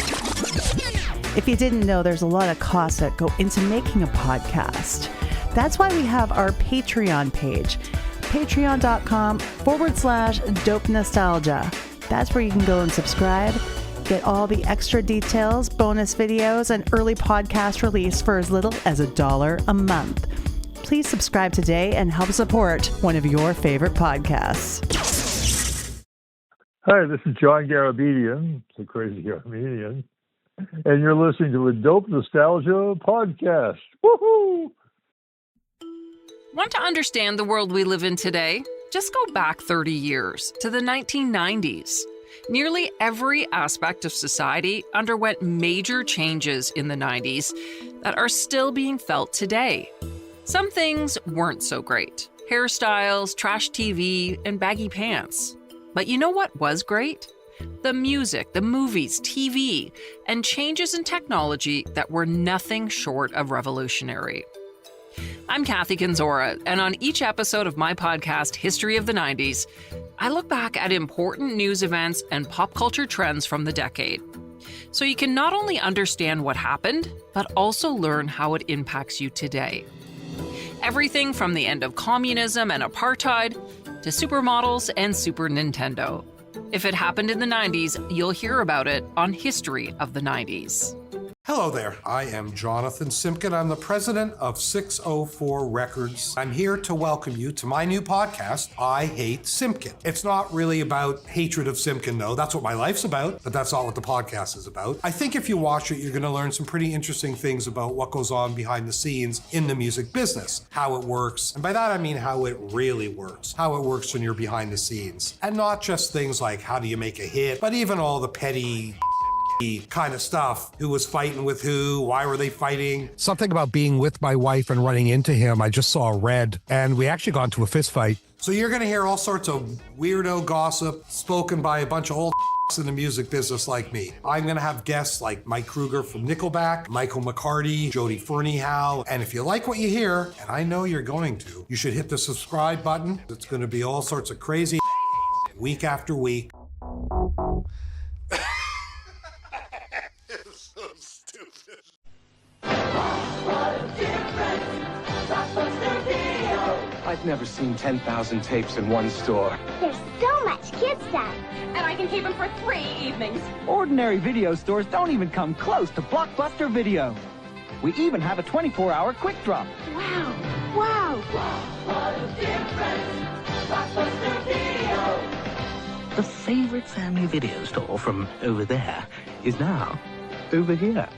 If you didn't know, there's a lot of costs that go into making a podcast. That's why we have our Patreon page, patreon.com/dope nostalgia. That's where you can go and subscribe, get all the extra details, bonus videos, and early podcast release for as little as $1 a month. Please subscribe today and help support one of your favorite podcasts. Hi, this is John Garabedian, the crazy Armenian, and you're listening to a Dope Nostalgia podcast. Woohoo! Want to understand the world we live in today? Just go back 30 years to the 1990s. Nearly every aspect of society underwent major changes in the 90s that are still being felt today. Some things weren't so great. Hairstyles, trash TV, and baggy pants. But you know what was great? The music, the movies, TV, and changes in technology that were nothing short of revolutionary. I'm Kathy Kinzora, and on each episode of my podcast, History of the 90s, I look back at important news events and pop culture trends from the decade. So you can not only understand what happened, but also learn how it impacts you today. Everything from the end of communism and apartheid to supermodels and Super Nintendo. If it happened in the 90s, you'll hear about it on History of the 90s. Hello there, I am Jonathan Simkin. I'm the president of 604 Records. I'm here to welcome you to my new podcast, I Hate Simkin. It's not really about hatred of Simkin, though. That's what my life's about, but that's not what the podcast is about. I think if you watch it, you're going to learn some pretty interesting things about what goes on behind the scenes in the music business, how it works, and by that I mean how it really works, how it works when you're behind the scenes. And not just things like how do you make a hit, but even all the petty kind of stuff. Who was fighting with who? Why were they fighting? Something about being with my wife and running into him. I just saw red, and we actually got into a fist fight. So you're going to hear all sorts of weirdo gossip spoken by a bunch of old in the music business like me. I'm going to have guests like Mike Kruger from Nickelback, Michael McCarty, Jody Ferniehow, and if you like what you hear, and I know you're going to, you should hit the subscribe button. It's going to be all sorts of crazy week after week. I've never seen 10,000 tapes in one store. There's so much kid stuff. And I can keep them for 3 evenings. Ordinary video stores don't even come close to Blockbuster Video. We even have a 24-hour quick drop. Wow. Wow. What a difference. Blockbuster Video. The favorite family video store from over there is now over here.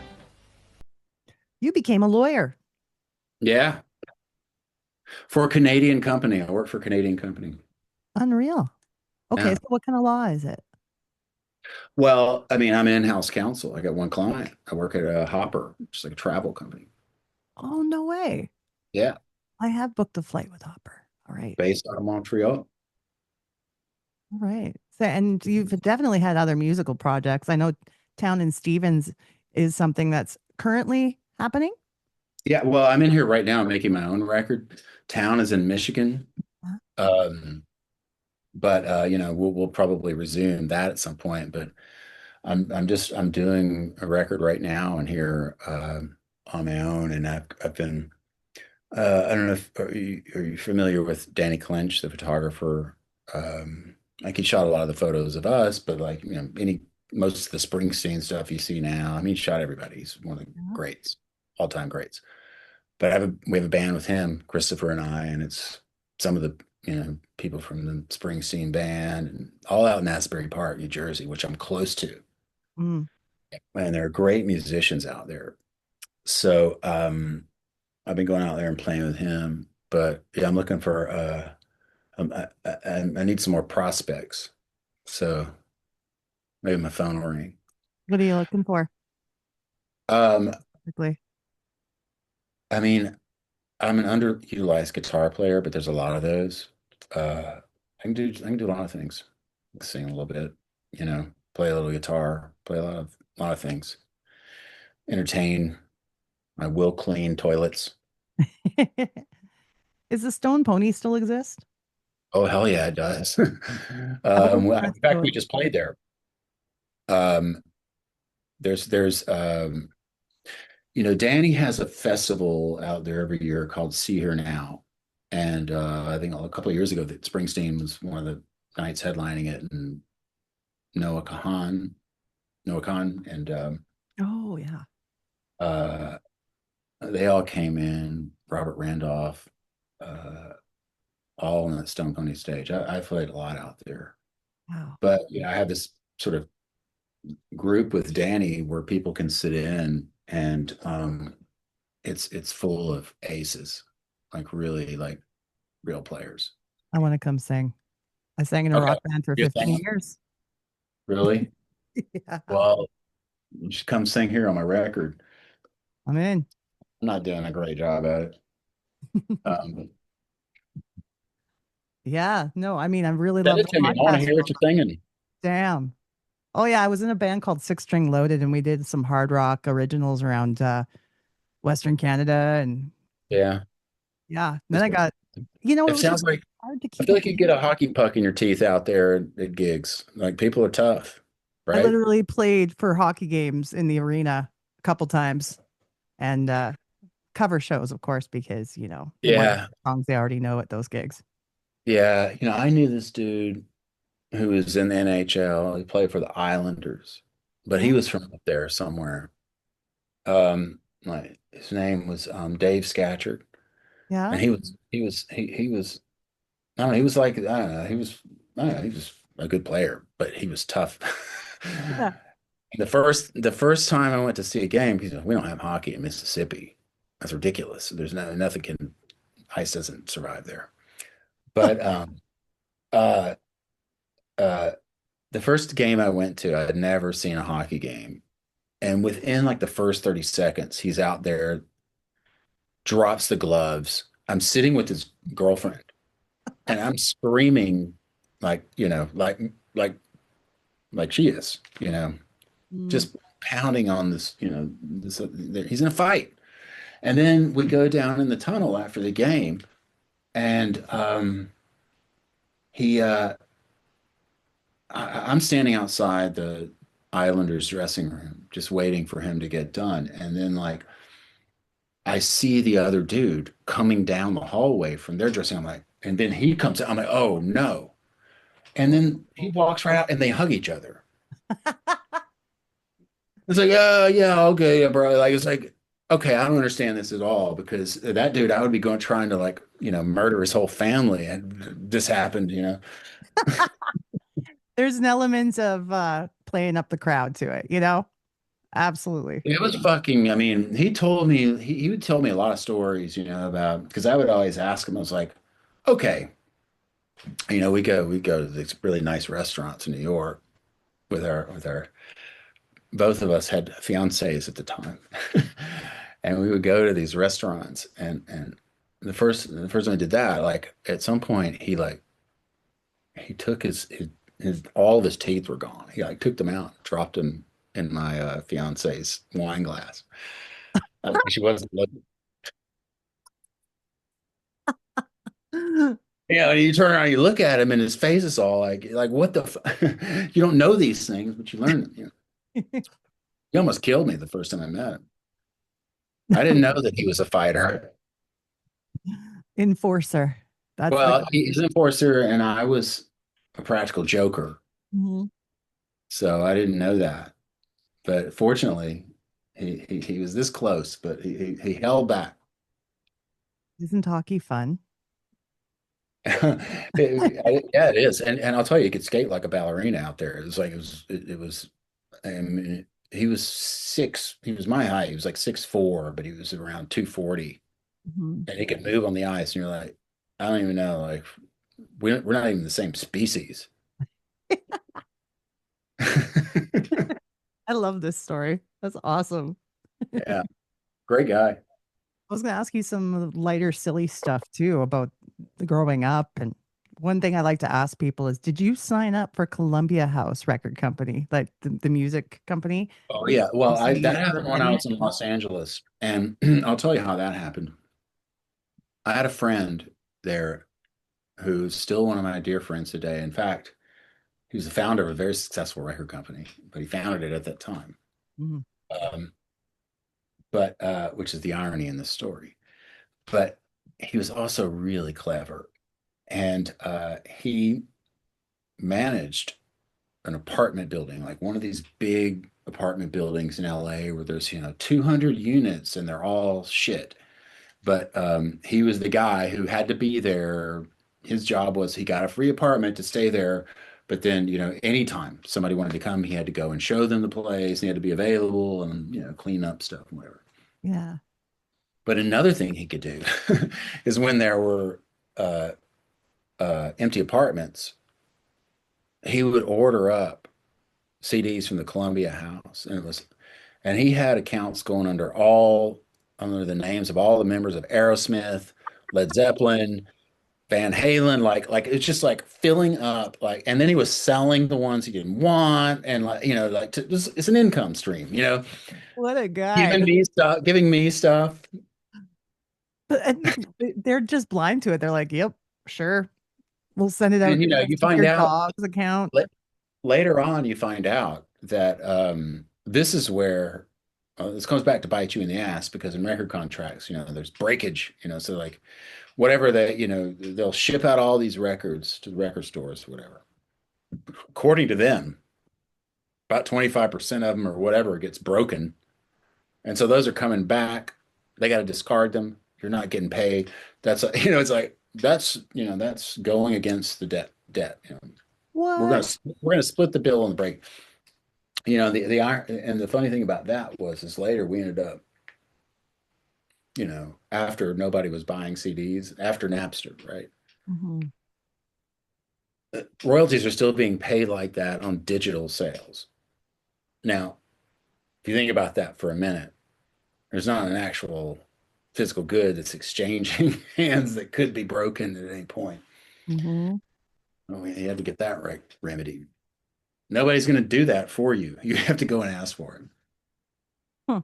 You became a lawyer. Yeah. For a Canadian company. I work for a Canadian company. Unreal. Okay, Yeah. so what kind of law is it? Well, I mean, I'm in-house counsel. I got one client. I work at a Hopper, which is like a travel company. Oh, no way. Yeah. I have booked a flight with Hopper. All right. Based out of Montreal. All right. So, and you've definitely had other musical projects. I know Town and Stevens is something that's currently happening. Yeah, well, I'm in here right now making my own record. Town is in Michigan. But you know, we'll probably resume that at some point. But I'm doing a record right now and here on my own, and I've been I don't know if are you familiar with Danny Clinch, the photographer? Like he shot a lot of the photos of us, but like, you know, most of the Springsteen stuff you see now. I mean, he shot everybody. He's one of the greats, all-time greats. But we have a band with him, Christopher and I, and it's some of the, you know, people from the Springsteen band, and all out in Asbury Park, New Jersey, which I'm close to. Mm. And there are great musicians out there. So I've been going out there and playing with him. But yeah, I'm looking for I need some more prospects. So maybe my phone will ring. What are you looking for? Basically. I mean, I'm an underutilized guitar player, but there's a lot of those. I can do a lot of things. I can sing a little bit, you know, play a little guitar, play a lot of things. Entertain. I will clean toilets. Is the Stone Pony still exist? Oh, hell yeah, it does. In fact, we just played there. There's Danny has a festival out there every year called See Here Now. And I think a couple of years ago that Springsteen was one of the nights headlining it, and Noah Kahan, Noah Khan, and Oh, yeah. uh, they all came in, Robert Randolph, uh, all on the Stone Pony stage. I played a lot out there. Wow. But I have this sort of group with Danny where people can sit in, and it's full of aces, like really like real players. I want to come sing. I sang in a Okay. rock band for You're 15 saying, years. really? Yeah. Well, you should come sing here on my record. I'm in. I'm not doing a great job at it. Um, Yeah. No, I mean, I really Send love it the to me. I want to podcast. hear what you're singing. Damn. Oh, yeah. I was in a band called Six String Loaded, and we did some hard rock originals around Western Canada. And Yeah. yeah, then I got, it It was sounds just like hard to I keep feel up like you with. get a hockey puck in your teeth out there at gigs. Like people are tough, I right? literally played for hockey games in the arena a couple times and cover shows, of course, because, the one Yeah. songs they already know at those gigs. Yeah. I knew this dude who was in the NHL. He played for the Islanders, but he Oh, was from up there somewhere. Like his name was Dave Scatcherd, yeah. and he was I don't know, he was like I don't know, he was a good player, but he was tough. Yeah. The first time I went to see a game, because we don't have hockey in Mississippi. That's ridiculous. There's nothing can ice doesn't survive there. But uh uh the first game I went to, I had never seen a hockey game. And within like the first 30 seconds, he's out there, drops the gloves. I'm sitting with his girlfriend and I'm screaming like, like she is, Mm. just pounding on this, he's in a fight. And then we go down in the tunnel after the game, and he I'm standing outside the Islanders dressing room, just waiting for him to get done. And then like I see the other dude coming down the hallway from their dressing. I'm like, and then he comes out. I'm like, oh no. And then he walks right out and they hug each other. It's like, yeah, okay, yeah, bro. Like, it's like, okay, I don't understand this at all, because that dude, I would be going trying to like, murder his whole family. And this happened. There's an element of playing up the crowd to it. Absolutely. It was fucking, I mean, he would tell me a lot of stories, about, because I would always ask him, I was like, okay, we go to these really nice restaurants in New York with our both of us had fiancés at the time. And we would go to these restaurants, and the first time I did that, like at some point he took his all of his teeth were gone. He like took them out, dropped them in my fiance's wine glass. She wasn't looking. Yeah, and you turn around, you look at him, and his face is all like what the you don't know these things, but you learn them. He almost killed me the first time I met him. I didn't know that he was a fighter. Enforcer. That's the Well, he's an enforcer, and I was a practical joker, Mhm. so I didn't know that. But fortunately, he was this close, but he held back. Isn't hockey fun? Yeah, it is, and I'll tell you, he could skate like a ballerina out there. It was like it was. I mean, he was six. He was my height. He was like 6'4", but he was around 240, Mhm. and he could move on the ice. And you're like, I don't even know. Like, we're not even the same species. I love this story. That's awesome. Yeah, great guy. I was going to ask you some lighter, silly stuff too about the growing up. And one thing I like to ask people is, did you sign up for Columbia House Record Company, like the music company? Oh yeah. Well, So you that for a happened when I penny? was in Los Angeles, and I'll tell you how that happened. I had a friend there who's still one of my dear friends today. In fact, he was the founder of a very successful record company, but he founded it at that time. Mhm. Um, but which is the irony in the story. But he was also really clever, and he managed an apartment building, like one of these big apartment buildings in LA where there's, 200 units and they're all shit. But he was the guy who had to be there. His job was he got a free apartment to stay there. But then, anytime somebody wanted to come, he had to go and show them the place. And he had to be available and, clean up stuff and whatever. Yeah. But another thing he could do is when there were uh, empty apartments, he would order up CDs from the Columbia House, and he had accounts going under the names of all the members of Aerosmith, Led Zeppelin, Van Halen, like it's just like filling up, like, and then he was selling the ones he didn't want, and like it's an income stream, What a guy. Giving me stuff. And they're just blind to it. They're like, "Yep, sure, we'll send it out." And you find your out dog's account. Later on, you find out that this is where this comes back to bite you in the ass, because in record contracts, there's breakage, so like whatever they'll ship out all these records to the record stores, whatever. According to them, about 25% of them or whatever gets broken. And so those are coming back. They got to discard them. You're not getting paid. That's, it's like, that's going against the debt. What? We're gonna split the bill on the break. And the funny thing about that is later we ended up, after nobody was buying CDs, after Napster, right? Mm-hmm. Royalties are still being paid like that on digital sales. Now, if you think about that for a minute, there's not an actual physical good that's exchanging hands that could be broken at any point. Mm-hmm. Well, you have to get that remedied. Nobody's going to do that for you. You have to go and ask for it. Huh.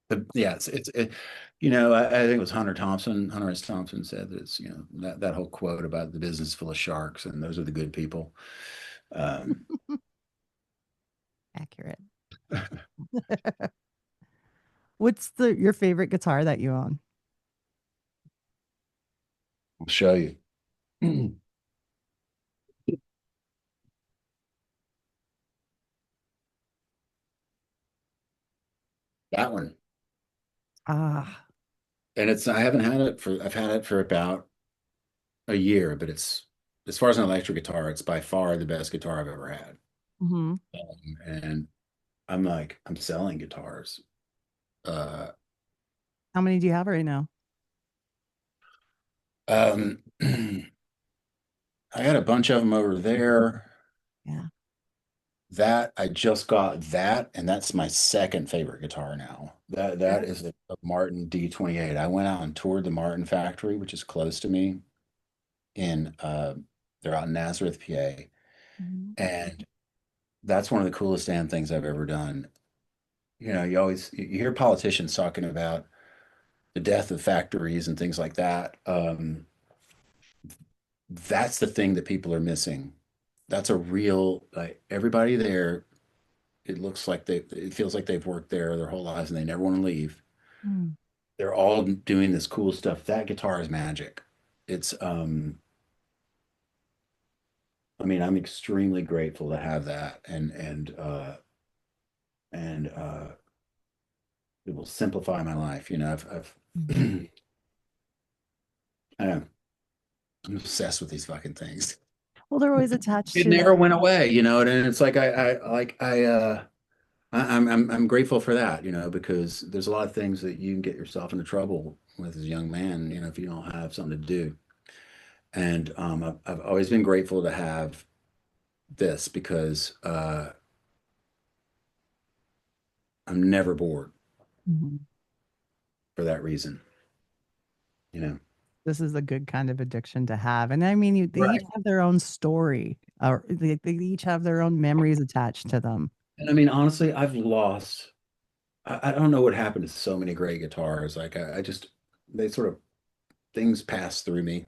But yeah, I think it was Hunter S. Thompson said that it's, that whole quote about the business full of sharks and those are the good people. Accurate. What's your favorite guitar that you own? I'll show you. That one. Ah. And I've had it for about a year, but it's, as far as an electric guitar, it's by far the best guitar I've ever had. Mm-hmm. And I'm selling guitars. How many do you have right now? I got a bunch of them over there. Yeah. That I just got that, and that's my second favorite guitar now. That is a Martin D28. I went out and toured the Martin factory, which is close to me. They're out in Nazareth, PA, and that's one of the coolest damn things I've ever done. You hear politicians talking about the death of factories and things like that. That's the thing that people are missing. That's a real, like, everybody there, it feels like they've worked there their whole lives and they never want to leave. Mm. They're all doing this cool stuff. That guitar is magic. It's I'm extremely grateful to have that, and it will simplify my life. I've I don't know, I'm obsessed with these fucking things. Well, they're always attached It to never went away, and it's like I'm grateful for that, because there's a lot of things that you can get yourself into trouble with as a young man, if you don't have something to do. And I've always been grateful to have this, because I'm never bored for that reason. This is a good kind of addiction to have. And I mean, they Right. each have their own story, or they each have their own memories attached to them. And I mean, honestly, I don't know what happened to so many great guitars. Like I just, they sort of, things pass through me.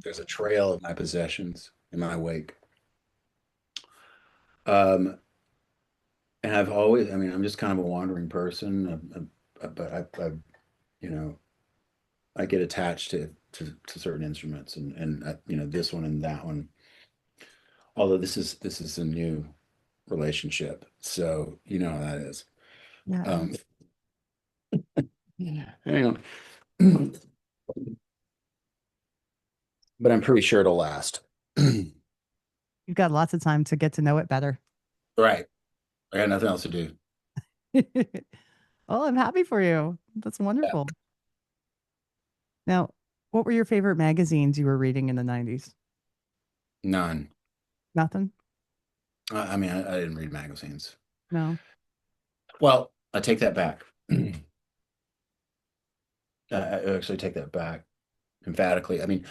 There's a trail of my possessions in my wake. And And I've always, I mean, I'm just kind of a wandering person, but you know, I get attached to certain instruments, and you know, this one and that one. Although this is a new relationship, so you know how that is. Yeah. Hang on. But I'm pretty sure it'll last. You've got lots of time to get to know it better. Right. I got nothing else to do. Oh, I'm happy for you. That's wonderful. Yeah. Now, what were your favorite magazines you were reading in the 90s? None. Nothing? I mean, I didn't read magazines. No. Well, I take that back. I actually take that back emphatically. I mean,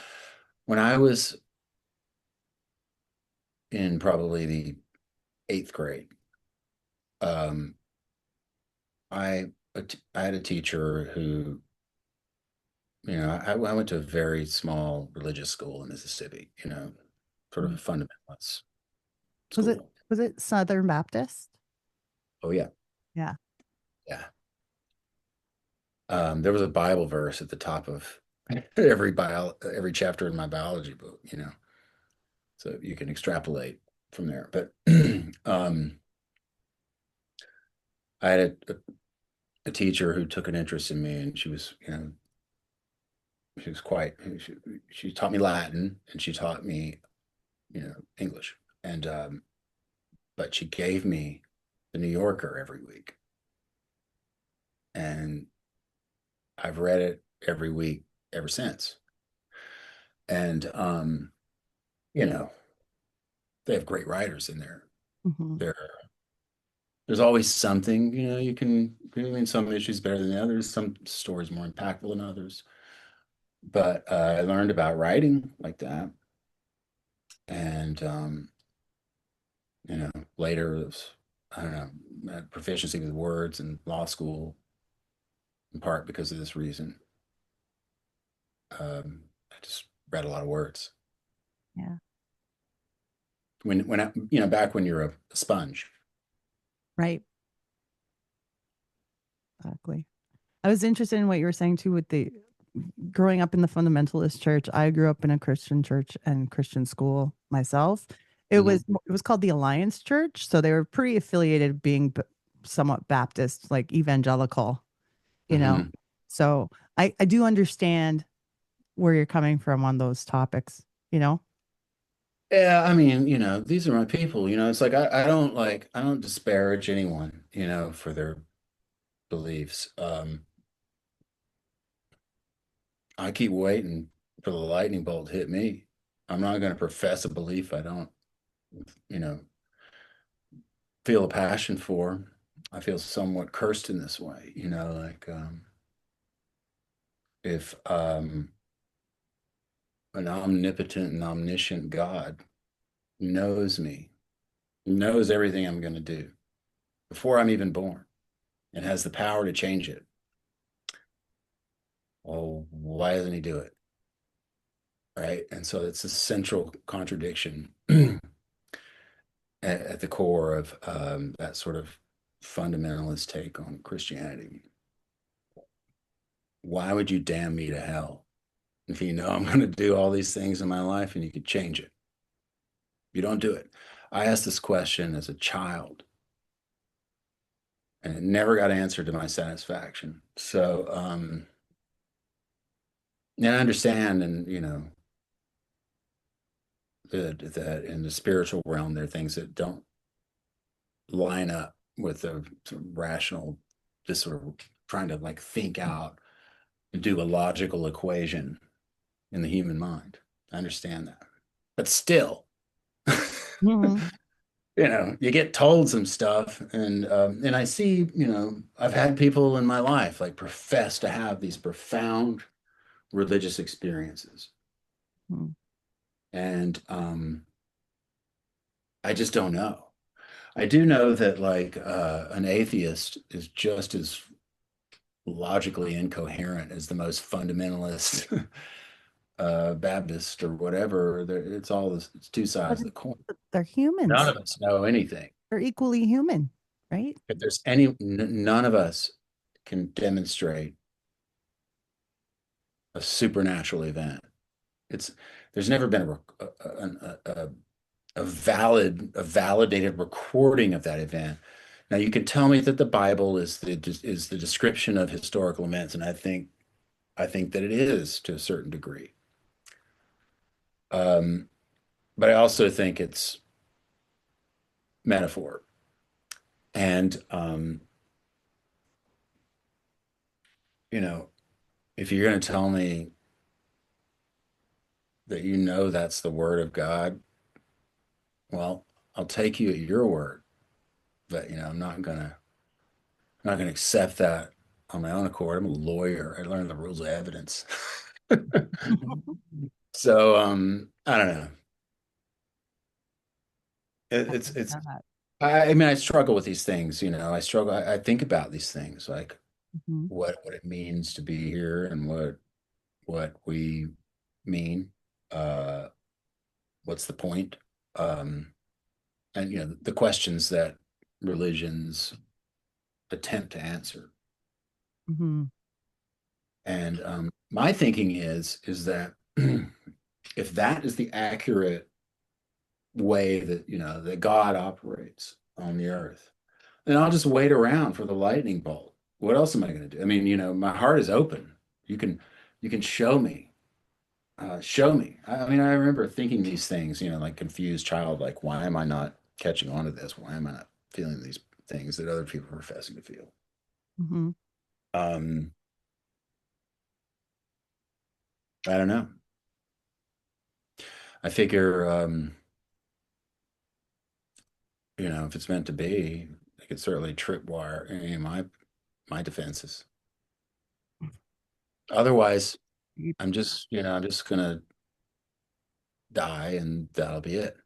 when I was in probably the eighth grade, um, I had a teacher who, you know, I went to a very small religious school in Mississippi, you know, sort of a fundamentalist Was it school. was it Southern Baptist? Oh yeah, Yeah. yeah. There was a Bible verse at the top of every chapter in my biology book, you know, so you can extrapolate from there. But I had a teacher who took an interest in me, and she was, you know, she was quite. She taught me Latin, and she taught me, you know, English, and but she gave me the New Yorker every week, and I've read it every week ever since. And you know, they have great writers in there. Mhm. There's always something, you know, you can, I mean, some issues better than others, some stories more impactful than others. But I learned about writing like that. And, you know, later it was, I don't know, proficiency with words in law school, in part because of this reason. I just read a lot of words. Yeah. When I, you know, back when you're a sponge. Right. Exactly. I was interested in what you were saying too with the growing up in the fundamentalist church. I grew up in a Christian church and Christian school myself. It was called the Alliance Church, so they were pretty affiliated, being somewhat Baptist, like evangelical, you know. Mhm. So I do understand where you're coming from on those topics, you know. Yeah, I mean, you know, these are my people, you know, it's like I don't disparage anyone, you know, for their beliefs. I keep waiting for the lightning bolt to hit me. I'm not going to profess a belief I don't, you know, feel a passion for. I feel somewhat cursed in this way, you know, like if an omnipotent and omniscient God knows me, knows everything I'm going to do before I'm even born, and has the power to change it. Well, why doesn't he do it? Right. And so it's a central contradiction at the core of that sort of fundamentalist take on Christianity. Why would you damn me to hell if you know I'm going to do all these things in my life and you could change it? You don't do it. I asked this question as a child, and it never got answered to my satisfaction. So, yeah, I understand, and you know, that in the spiritual realm, there are things that don't line up with the sort of rational, just sort of trying to like think out and do a logical equation in the human mind. I understand that. But still, Mhm. you know, you get told some stuff, and I see, you know, I've had people in my life like profess to have these profound religious experiences. Mhm. And I just don't know. I do know that like an atheist is just as logically incoherent as the most fundamentalist Baptist or whatever. It's all it's two But sides of the coin. they're None humans. of us know anything. They're equally human. Right? If there's none of us can demonstrate a supernatural event. There's never been a validated recording of that event. Now you can tell me that the Bible is the description of historical events, and I think that it is to a certain degree. But I also think it's metaphor. And if you're going to tell me that that's the word of God, well, I'll take you at your word. But I'm not gonna accept that on my own accord. I'm a lawyer. I learned the rules of evidence. So I don't know. I mean, I struggle with these things. I think about these things, like what it means to be here and what we mean. What's the point? And the questions that religions attempt to answer. And my thinking is that if that is the accurate way that that God operates on the earth, then I'll just wait around for the lightning bolt. What else am I going to do? I mean, my heart is open. You can show me. Show me. I mean, I remember thinking these things, like confused child, like, why am I not catching on to this? Why am I not feeling these things that other people are professing to feel? I don't know. I figure, if it's meant to be, it could certainly tripwire any of my defenses. Otherwise, I'm just gonna die and that'll be it.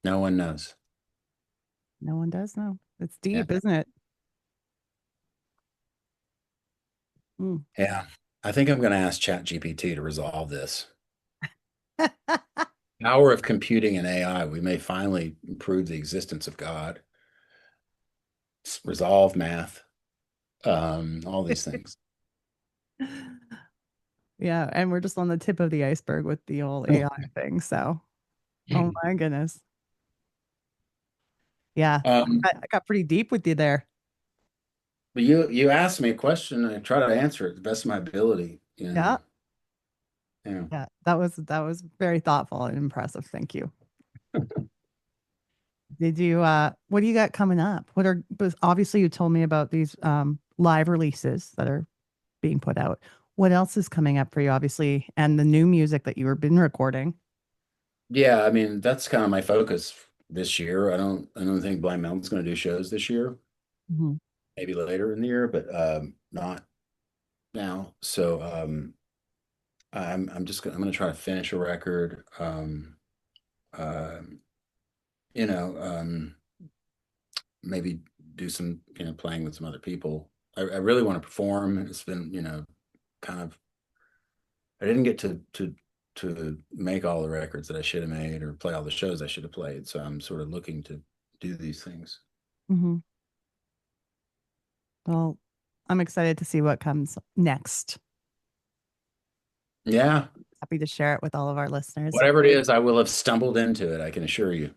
No one knows. No one does know. It's deep, isn't it? Yeah. I think I'm going to ask ChatGPT to resolve this. Power of computing and AI, we may finally prove the existence of God, resolve math, all these things. Yeah, and we're just on the tip of the iceberg with the old AI thing. So, oh my goodness. Yeah, I got pretty deep with you there. But you asked me a question, and I try to answer it the best of my ability. Yeah. Yeah. Yeah, that was very thoughtful and impressive. Thank you. Did you what do you got coming up? Obviously you told me about these live releases that are being put out. What else is coming up for you, obviously, and the new music that you have been recording? Yeah, I mean, that's kind of my focus this year. I don't think Blind Melon's going to do shows this year. Maybe later in the year, but not now. So I'm going to try to finish a record. Maybe do some playing with some other people. I really want to perform. It's been kind of, I didn't get to make all the records that I should have made or play all the shows I should have played. So I'm sort of looking to do these things. Well, I'm excited to see what comes next. Yeah. Happy to share it with all of our listeners. Whatever it is, I will have stumbled into it, I can assure you.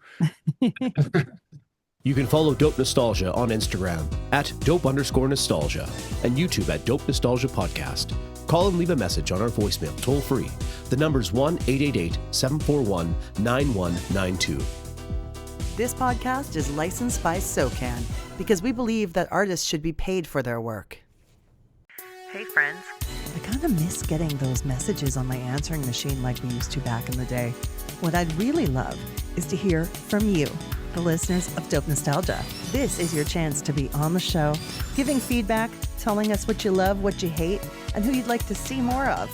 You can follow Dope Nostalgia on Instagram at dope_nostalgia and YouTube at Dope Nostalgia Podcast. Call and leave a message on our voicemail toll free. The number's 1-888-741-9192. This podcast is licensed by SOCAN because we believe that artists should be paid for their work. Hey friends. I kind of miss getting those messages on my answering machine like we used to back in the day. What I'd really love is to hear from you, the listeners of Dope Nostalgia. This is your chance to be on the show, giving feedback, telling us what you love, what you hate, and who you'd like to see more of.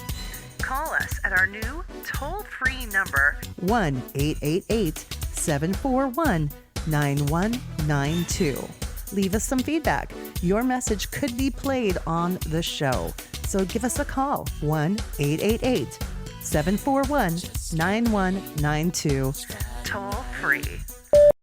Call us at our new toll-free number, 1-888-741-9192. Leave us some feedback. Your message could be played on the show. So give us a call, 1-888-741-9192. Toll free.